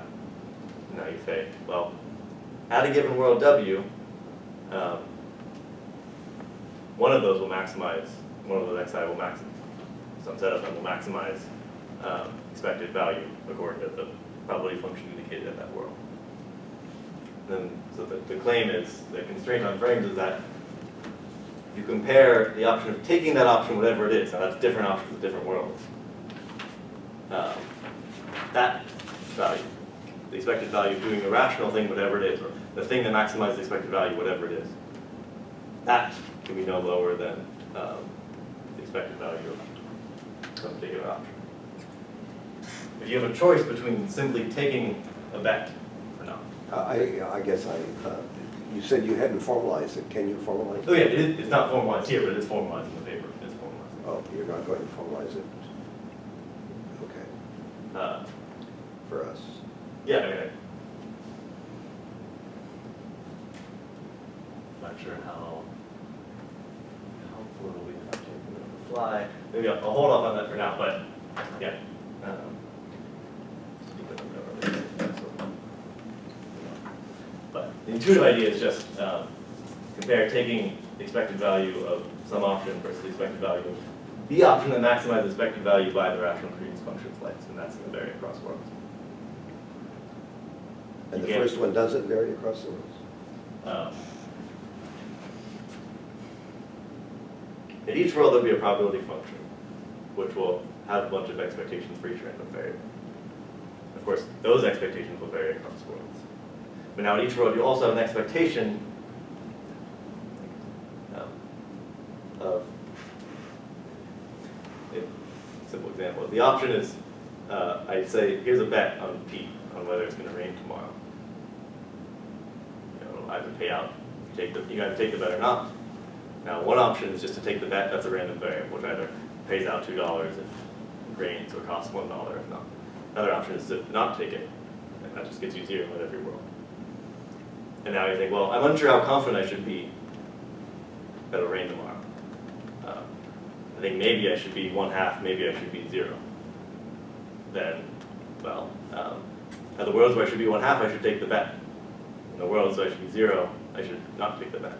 Now you say, well, at a given world w, one of those will maximize, one of those xi will maximize, some set of them will maximize expected value according to the probability function indicated at that world. Then, so the claim is, the constraint on frames is that if you compare the option of taking that option, whatever it is, now that's different options at different worlds, that value, the expected value of doing the rational thing, whatever it is, or the thing that maximizes the expected value, whatever it is, that can be no lower than the expected value of some particular option. if you have a choice between simply taking a bet or not. I guess you said you hadn't formalized it. Can you formalize it? Oh yeah, it's not formalized here, but it is formalized in the paper. It's formalized. Oh, you're not going to formalize it? Okay, for us. Yeah, okay. Not sure how helpful it'll be if I take it on the fly. Maybe I'll hold off on that for now, but yeah. But the intuitive idea is just compare taking the expected value of some option versus the expected value of the option that maximizes expected value by the rational credence function's length, and that's going to vary across worlds. And the You can't- first one doesn't vary across the worlds? In each world, there'll be a probability function, which will have a bunch of expectations for each random variable. Of course, those expectations will vary across worlds. But now in each world, you also have an expectation of, a simple example. The option is, I say, here's a bet on P, on whether it's going to rain tomorrow. It'll either pay out, you either take the bet or not. Now, one option is just to take the bet, that's a random variable, which either pays out $2 if it rains or costs $1 if not. Another option is to not take it, and that just gets you 0 in every world. And now you think, well, I'm unsure how confident I should be that it'll rain tomorrow. I think maybe I should be 1/2, maybe I should be 0. Then, well, at the worlds where I should be 1/2, I should take the bet. In the worlds where I should be 0, I should not take the bet.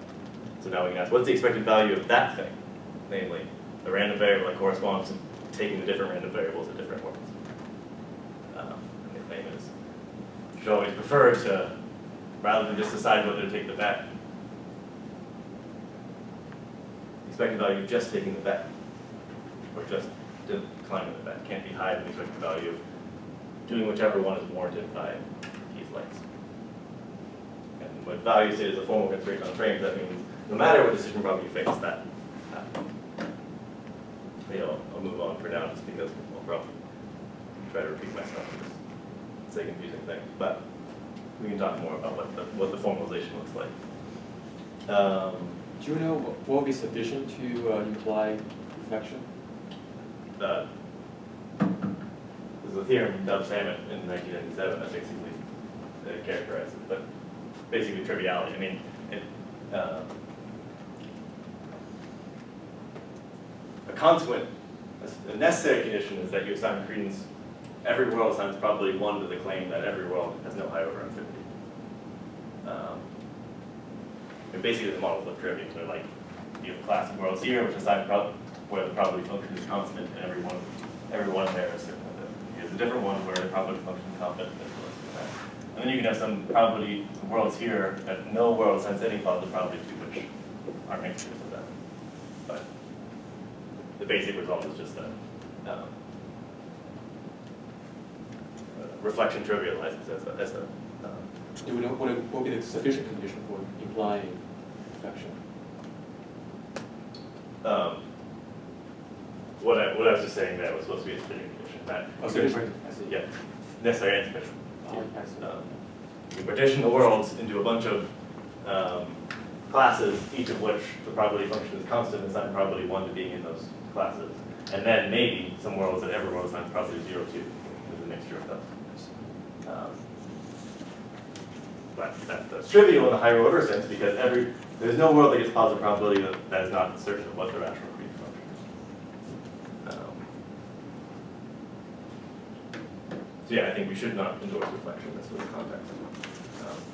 So now we can ask, what's the expected value of that thing? Namely, the random variable that corresponds to taking the different random variables at different worlds. And the claim is, you should always prefer to, rather than just decide whether to take the bet, the expected value of just taking the bet, or just declining the bet, can't be higher than the expected value of doing whichever one is warranted by these lengths. And what value state is a formal constraint on frames, that means no matter what decision problem you face, that I'll move on for now just because I'll probably try to repeat myself and just say confusing things. But we can talk more about what the formalization looks like. Do you know what will be sufficient to imply reflection? There's a theorem from Dov Salmon in 1997 that basically characterizes it, but basically triviality. I mean, a necessary condition is that you assign credence, every world assigns probability 1 to the claim that every world has no high over infinity. And basically the models look trivial. They're like, you have a class of worlds here, which assign where the probability function is constant, and every one there is certain. Here's a different one where the probability function is constant. And then you can have some probability worlds here that no world assigns any positive probability to, which are mixtures of that. But the basic result is just that reflection trivializes as a Do we know what will be the sufficient condition for implying reflection? What I was just saying that was supposed to be a fitting condition. That Sufficient, I see. yeah, necessary and sufficient. Oh, I see. You partition the worlds into a bunch of classes, each of which the probability function is constant, and assign probability 1 to being in those classes. And then maybe some worlds that every world assigns probability 0 to, is a mixture of those. But that's trivial in the higher order sense because there's no world that gets positive probability that is not certain of what the rational credence function is. So yeah, I think we should not endorse reflection. This was the context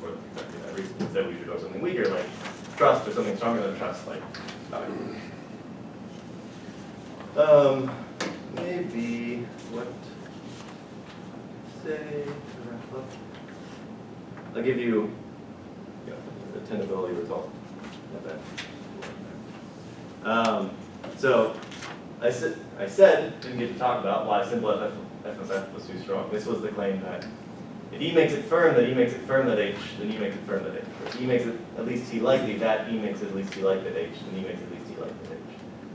for exactly that reason. Instead, we should go something weaker like trust or something stronger than trust, like maybe what say to wrap up. I'll give you the tenability result. So I said didn't get to talk about why simple f of f was too strong. This was the claim that if E makes it firm, that E makes it firm that H, then E makes it firm that H. If E makes it at least T likely, that E makes it at least T like that H, then E makes it at least T like that H.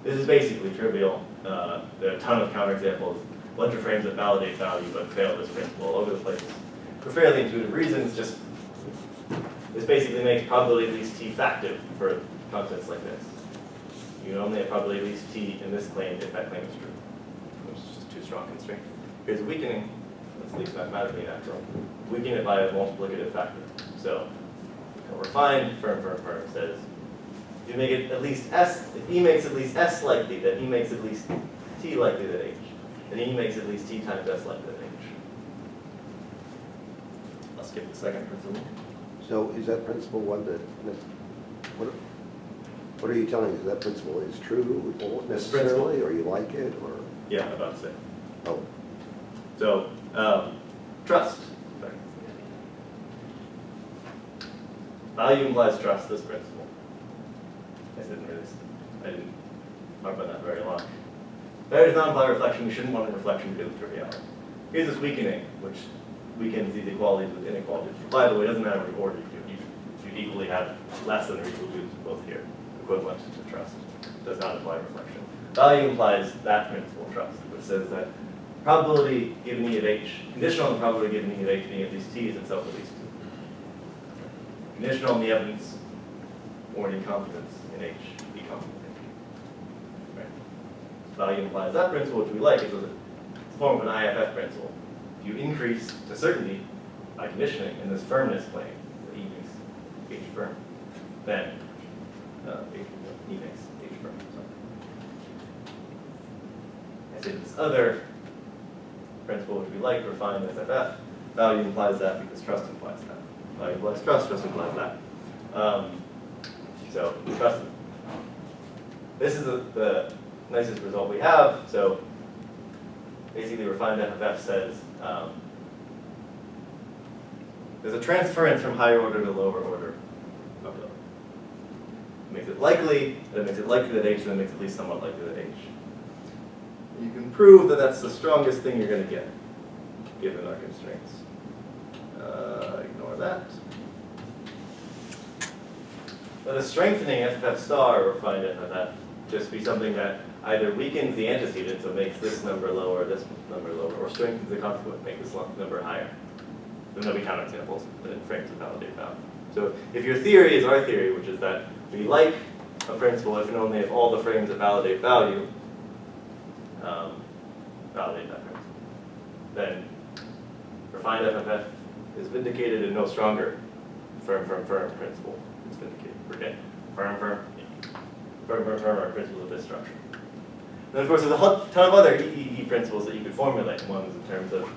This is basically trivial. There are a ton of counterexamples. a bunch of frames that validate value but fail this principle all over the place. For fairly intuitive reasons, just this basically makes probability at least t factive for constants like this. You only have probability at least t in this claim if that claim is true, which is just a too strong constraint. Here's a weakening, that's at least mathematically natural. Weaken it by a multiplicative factor. So refined firm says if you make it at least s, if E makes at least s likely, then E makes at least t likely than H. Then E makes at least t times s likely than H. I'll skip the second principle. So is that principle one that, what are you telling us? That principle is true necessarily, or you like it, or? Yeah, I'm about to say. Oh, So, trust. Sorry. Value implies trust, this principle. I didn't talk about that very long. There does not imply reflection. We shouldn't want a reflection to do with triviality. Here's this weakening, which weakens these equalities with inequalities. By the way, it doesn't matter what order you do. You equally have less than or equal to both here, equivalent to trust. It does not imply reflection. Value implies that principle, trust, which says that probability given E of H, conditional on the probability given E of H being at least T is itself at least T. Conditional on the evidence warranting confidence in H, be confident in H. Right? Value implies that principle, which we like. It's a form of an IFF principle. If you increase to certainty by conditioning in this firmness claim, where E makes H firm, then E makes H firm. I say this other principle, which we like, refined FFF, value implies that because trust implies that. Value implies trust, trust implies that. So trust. This is the nicest result we have. So basically, refined FFF says there's a transference from higher order to lower order probability. It makes it likely, then it makes it likely that H, and then it makes it at least somewhat likely that H. You can prove that that's the strongest thing you're going to get, given our constraints. Ignore that. Let a strengthening FFF star or refined FFF just be something that either weakens the antecedent, so makes this number lower, this number lower, or strengthens the consequent, make this number higher. Then there'll be counterexamples that it frames to validate value. So if your theory is our theory, which is that we like a principle if and only if all the frames that validate value validate that principle, then refined FFF is vindicated and no stronger. Firm principle is vindicated. Forget firm are principles of this structure. Then of course there's a ton of other EEE principles that you could formulate. One is in terms of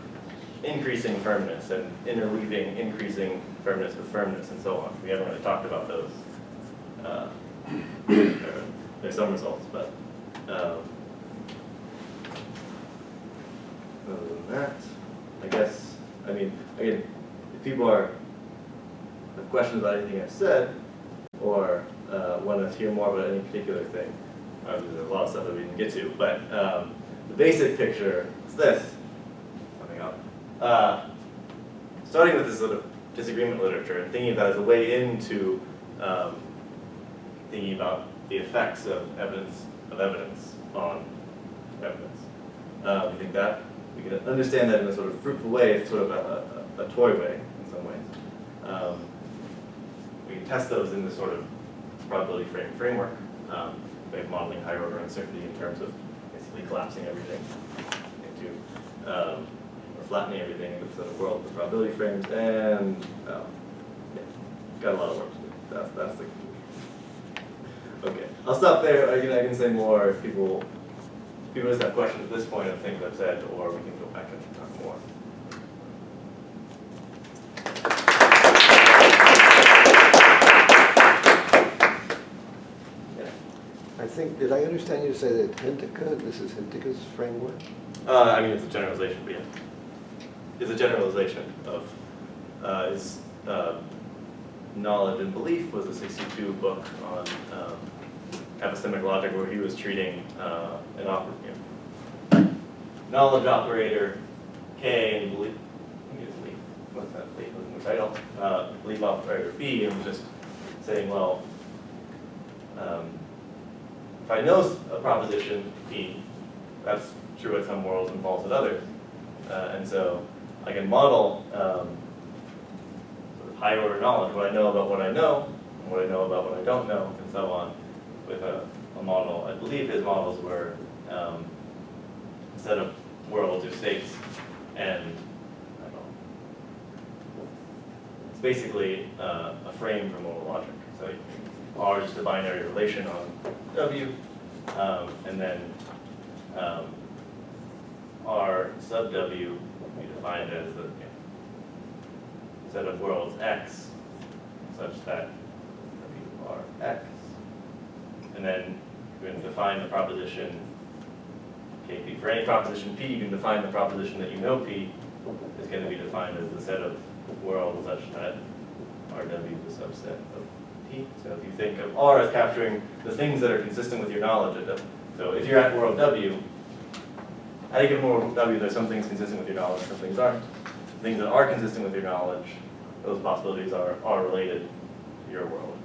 increasing firmness and interweaving increasing firmness with firmness and so on. We haven't really talked about those. There's some results, but other than that, I guess, I mean, again, if people have questions about anything I've said, or want to hear more about any particular thing, there's a lot of stuff that we didn't get to, but the basic picture is this, coming up. Starting with this sort of disagreement literature and thinking of that as a way into thinking about the effects of evidence on evidence. We think that we can understand that in a sort of fruitful way, sort of a toy way in some ways. We can test those in this sort of probability framework, by modeling higher order uncertainty in terms of basically collapsing everything into, or flattening everything into sort of world with probability frames, and yeah, got a lot of work to do. That's the conclusion. Okay, I'll stop there. I can say more if people just have questions at this point of things I've said, or we can go back and talk more. I think, did I understand you to say that this is Hinteka's framework? I mean, it's a generalization, but yeah. It's a generalization of Knowledge and Belief was a 62 book on epistemic logic, where he was treating an knowledge operator K and belief. What's that? Belief was the title. Belief operator B, and was just saying, well, if I know a proposition P, that's true at some worlds and false at others. And so I can model sort of higher order knowledge, what I know about what I know, and what I know about what I don't know, and so on, with a model. I believe his models were a set of worlds or states, and I don't know, it's basically a frame for modal logic. So R is just a binary relation on W, and then R sub W we defined as the set of worlds X, such that W are X. And then we're going to define the proposition KP. For any proposition P, you can define the proposition that you know P is going to be defined as the set of worlds such that RW is a subset of P. So if you think of R as capturing the things that are consistent with your knowledge of W. So if you're at world W, at a given world W, there's some things consistent with your knowledge, some things aren't. The things that are consistent with your knowledge, those possibilities are related to your world.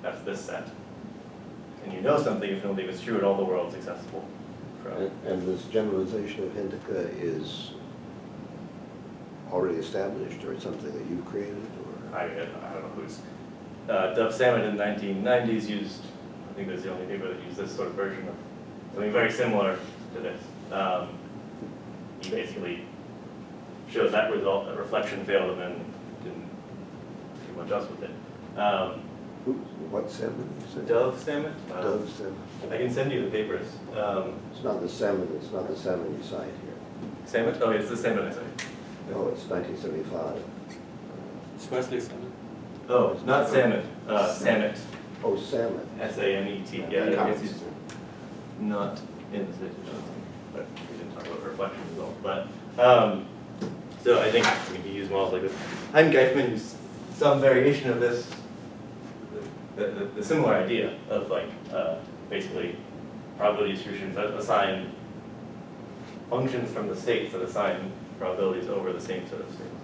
That's this set. And you know something if you don't think it's true at all the worlds accessible. And this generalization of Hintica is already established, or it's something that you created, or? I don't know who's. Dov Salmon in the 1990s used, I think that's the only paper that used this sort of version of something very similar to this. He basically showed that result, that reflection failed, and then didn't do much else with it. What salmon you said? Dov Salmon? Dove salmon. I can send you the papers. It's not the salmon, it's not the salmon you cite here. Salmon? Oh, it's the salmon I say. No, it's 1975. Expressly salmon. Oh, not salmon, Samet. Oh, salmon. S-A-M-E-T, yeah, I guess he's not in the citation, but we didn't talk about reflection result. But, so I think he used models like this. Heim-Geifman used some variation of this, the similar idea of like, basically probability distributions that assign functions from the states that assign probabilities over the same set of states.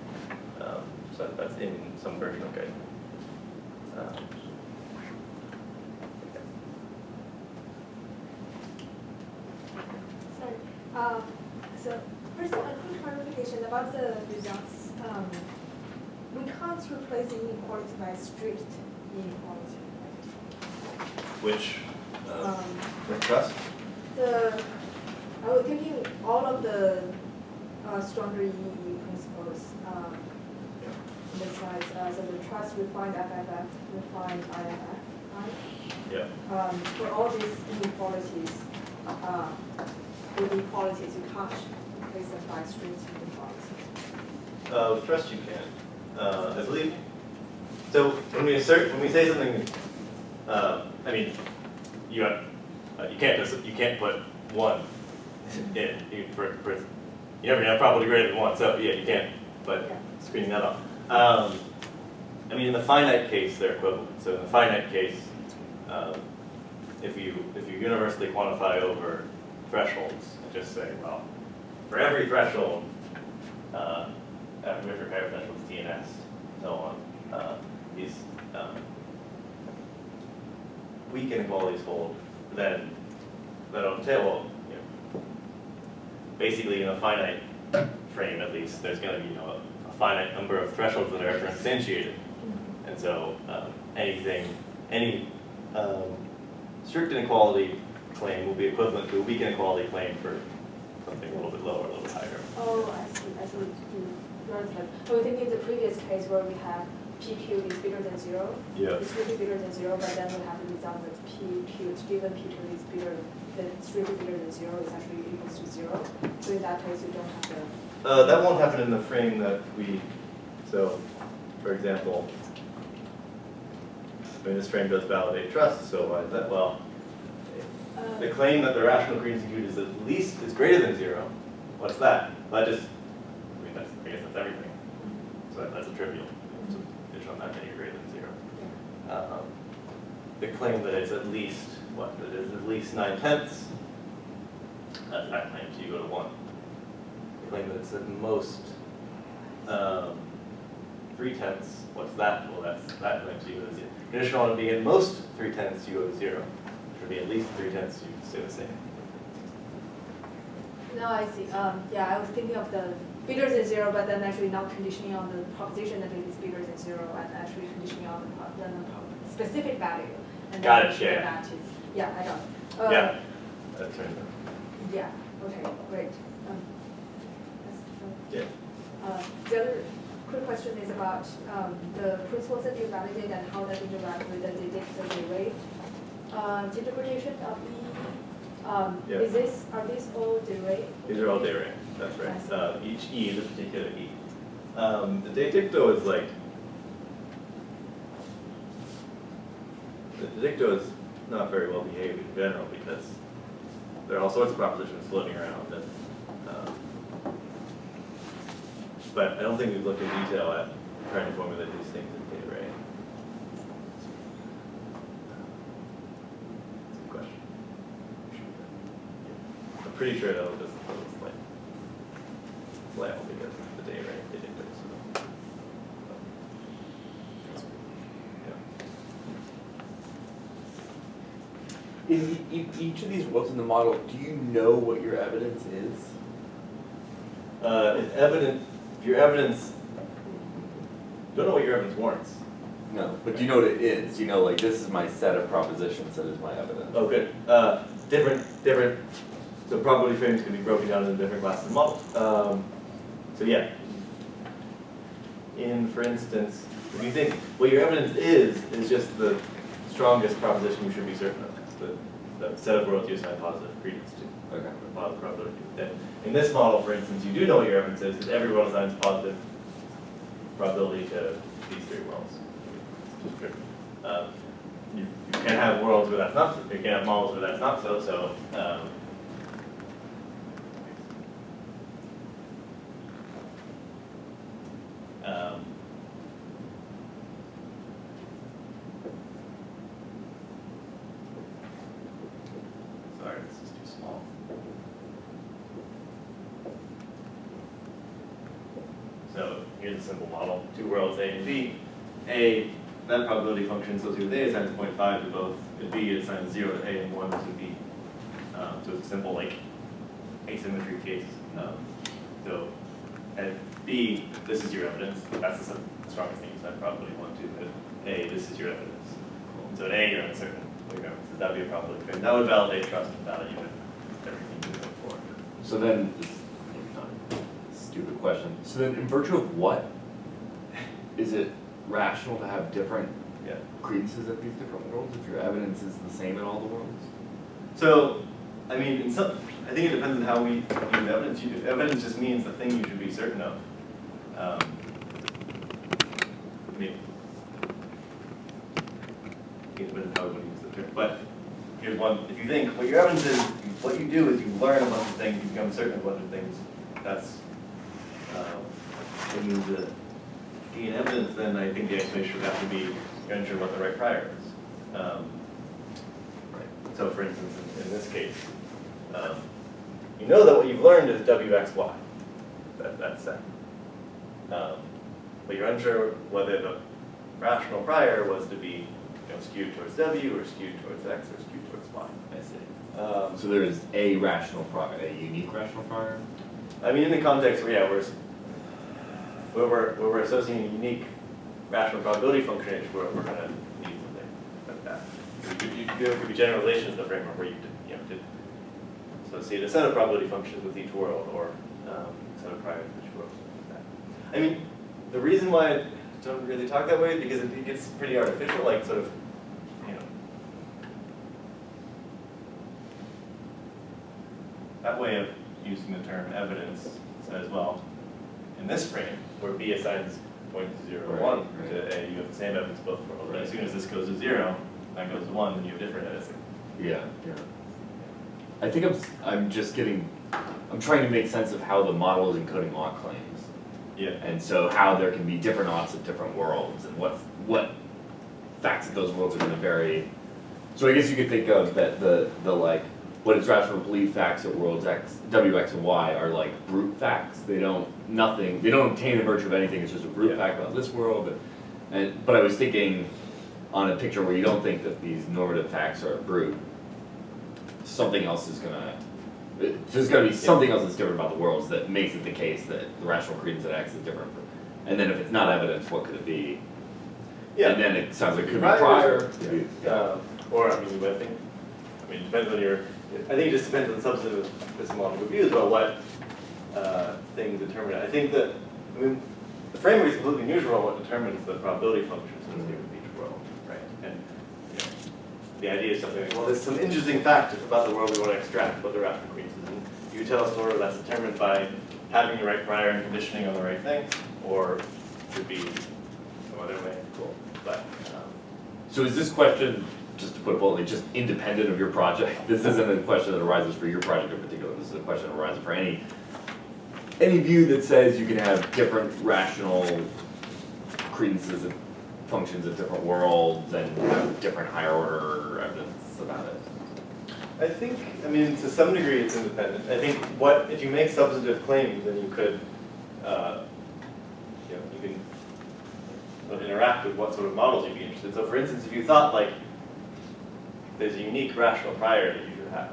So that's in some version of Geifman. Sorry. So first, a quick clarification about the results. We can't replace inequality by strict inequality. Which trust? I was thinking all of the stronger EEE principles in this size. So the trust refined FFF, refined IFF, right? Yeah. For all these inequalities, you can't replace them by strict inequalities. With trust you can. I believe. So when we say something, I mean, you can't put one in. You never have probability greater than one. So yeah, you can't. But screening that off. I mean, in the finite case, they're equivalent. So in the finite case, if you universally quantify over thresholds, and just say, well, for every threshold, every higher threshold is DNS, so on. These weak inequalities hold, then that on tail, basically in a finite frame at least, there's going to be a finite number of thresholds that are ever instantiated, and so any strict inequality claim will be equivalent to a weak inequality claim for something a little bit lower, a little bit higher. Oh, I see. I think in the previous case where we have PQ is bigger than 0, it's really bigger than 0, but then we have the result that PQ, given P2 is bigger than, it's really bigger than 0, it's actually equals to 0. So in that case, you don't have to. That won't happen in the frame that so for example, this frame does validate trust, so why is that? Well, the claim that the rational credence compute is greater than 0, what's that? Well, I guess that's everything. So that's a trivial. So there's not that many greater than 0. The claim that it's at least, that is at least 9/10, that's that claim, so you go to 1. The claim that it's at most 3/10, what's that? Well, that's that claim, so you go to 0. Conditional on it being at most 3/10, you go to 0. It should be at least 3/10, you stay the same. No, I see. Yeah, I was thinking of the bigger than zero, but then actually not conditioning on the proposition that it is bigger than zero, and actually conditioning on the specific value. And Got then it, yeah. that is, yeah, I got it. Yeah. That's right. Yeah, okay, great. Yeah. The other quick question is about the principles that you validate and how that interact with the derived interpretation of EEE. Yeah. Are these all derived? These are all derived, that's right. Each E is a particular E. The de dicto is like, the de dicto is not very well behaved in general because there are all sorts of propositions floating around. And, but I don't think we've looked in detail at trying to formulate these things in data, right? That's a good question. I'm pretty sure that'll just like flail because of the data, right? They didn't do so. Yeah. In each of these worlds in the model, do you know what your evidence is? If your evidence, don't know what your evidence warrants. No, but do you know what it is? Do you know, like, this is my set of propositions that is my evidence? Oh, good. Different. So probability frames can be broken down into different classes of models. So yeah. For instance, if you think what your evidence is just the strongest proposition you should be certain of. The set of worlds you assign positive credence to. Okay. Positive probability. Then in this model, for instance, you do know what your evidence is because every world assigns positive probability to these three worlds. You can have worlds where that's not so. You can have models where that's not so. So sorry, this is too small. So here's a simple model: two worlds, A and B. A, that probability function associated with A assigns 0.5 to both. At B, it assigns 0 to A and 1 to B. So it's a simple like asymmetry case. So at B, this is your evidence. That's the strongest thing you assign probability 1 to. At A, this is your evidence. So at A, you're uncertain what your evidence is. That would be a probability frame. That would validate trust and value and everything you look for. So then, this is maybe not a stupid question. So then, in virtue of what is it rational to have different credences at these different worlds if your evidence is the same in all the worlds? So, I mean, I think it depends on how we use evidence. Evidence just means the thing you should be certain of. I mean, it depends on how we use the term. But here's one: if you think what your evidence is, what you do is you learn a bunch of things, you become certain of a bunch of things. That's when you use the in evidence. Then I think the explanation would have to be you're unsure what the right prior is. So for instance, in this case, you know that what you've learned is WXY, that's set. But you're unsure whether the rational prior was to be skewed towards W or skewed towards X or skewed towards Y. I see. So there is a rational prior, a unique rational prior? I mean, in the context where, where we're associating a unique rational probability function, we're going to need something like that. There could be generalizations of the framework where you did associate a set of probability functions with each world, or a set of priors with each world, something like that. I mean, the reason why I don't really talk that way is because it gets pretty artificial, like sort of, that way of using the term evidence says, well, in this frame, where B assigns 0.01 to A, you have the same evidence both worlds. But as soon as this goes to 0, that goes to 1, then you have different evidence. Yeah. I think I'm trying to make sense of how the model is encoding ought claims. Yeah. And so how there can be different oughts at different worlds, and what facts of those worlds are going to vary. So I guess you could think of that the like what is rational to believe facts at worlds X, W, X, and Y are like brute facts. They don't obtain the virtue of anything. It's just a brute fact about this world. But I was thinking on a picture where you don't think that these normative facts are brute, something else is gonna There's got to be something else that's different about the worlds that makes it the case that the rational credence at X is different. And then if it's not evidence, what could it be? Yeah. And then it sounds like it could be Prior. prior. Could be, Or, I mean, it depends on your, I think it just depends on substantive epistemological views about what things determine it. I think that, I mean, the framework is completely neutral on what determines the probability functions associated with each world, right? And you know, the idea is something like, well, there's some interesting fact about the world we want to extract, what the rational credence is. And you tell a story that's determined by having the right prior and conditioning on the right thing, or it could be some other way. Cool. But, So is this question, just to put it bluntly, just independent of your project? This isn't a question that arises for your project in particular. This is a question that arises for any view that says you can have different rational credences and functions of different worlds and have different higher order evidence about it. I think, I mean, to some degree it's independent. I think if you make substantive claims, then you could, you can interact with what sort of models you'd be interested in. So for instance, if you thought like there's a unique rational prior that you should have,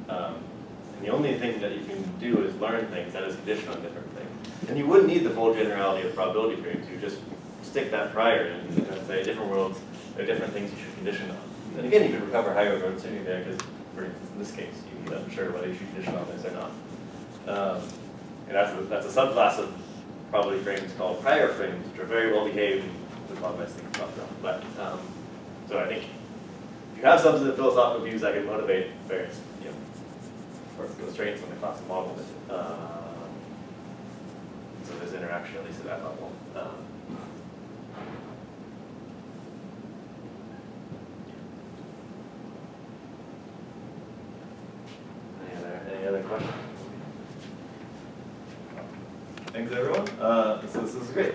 and the only thing that you can do is learn things that is conditioned on different things, then you wouldn't need the full generality of probability frames. You just stick that prior in and say different worlds, there are different things you should condition on. And again, you could recover higher order uncertainty there because, for instance, in this case, you're not sure whether you should condition on this or not. And that's a subclass of probability frames called prior frames, which are very well behaved and there's a lot of nice things about them. But so I think if you have substantive philosophical views that can motivate various constraints on the class of model, so there's interaction at least at that level. Any other questions? Thanks everyone. This is great.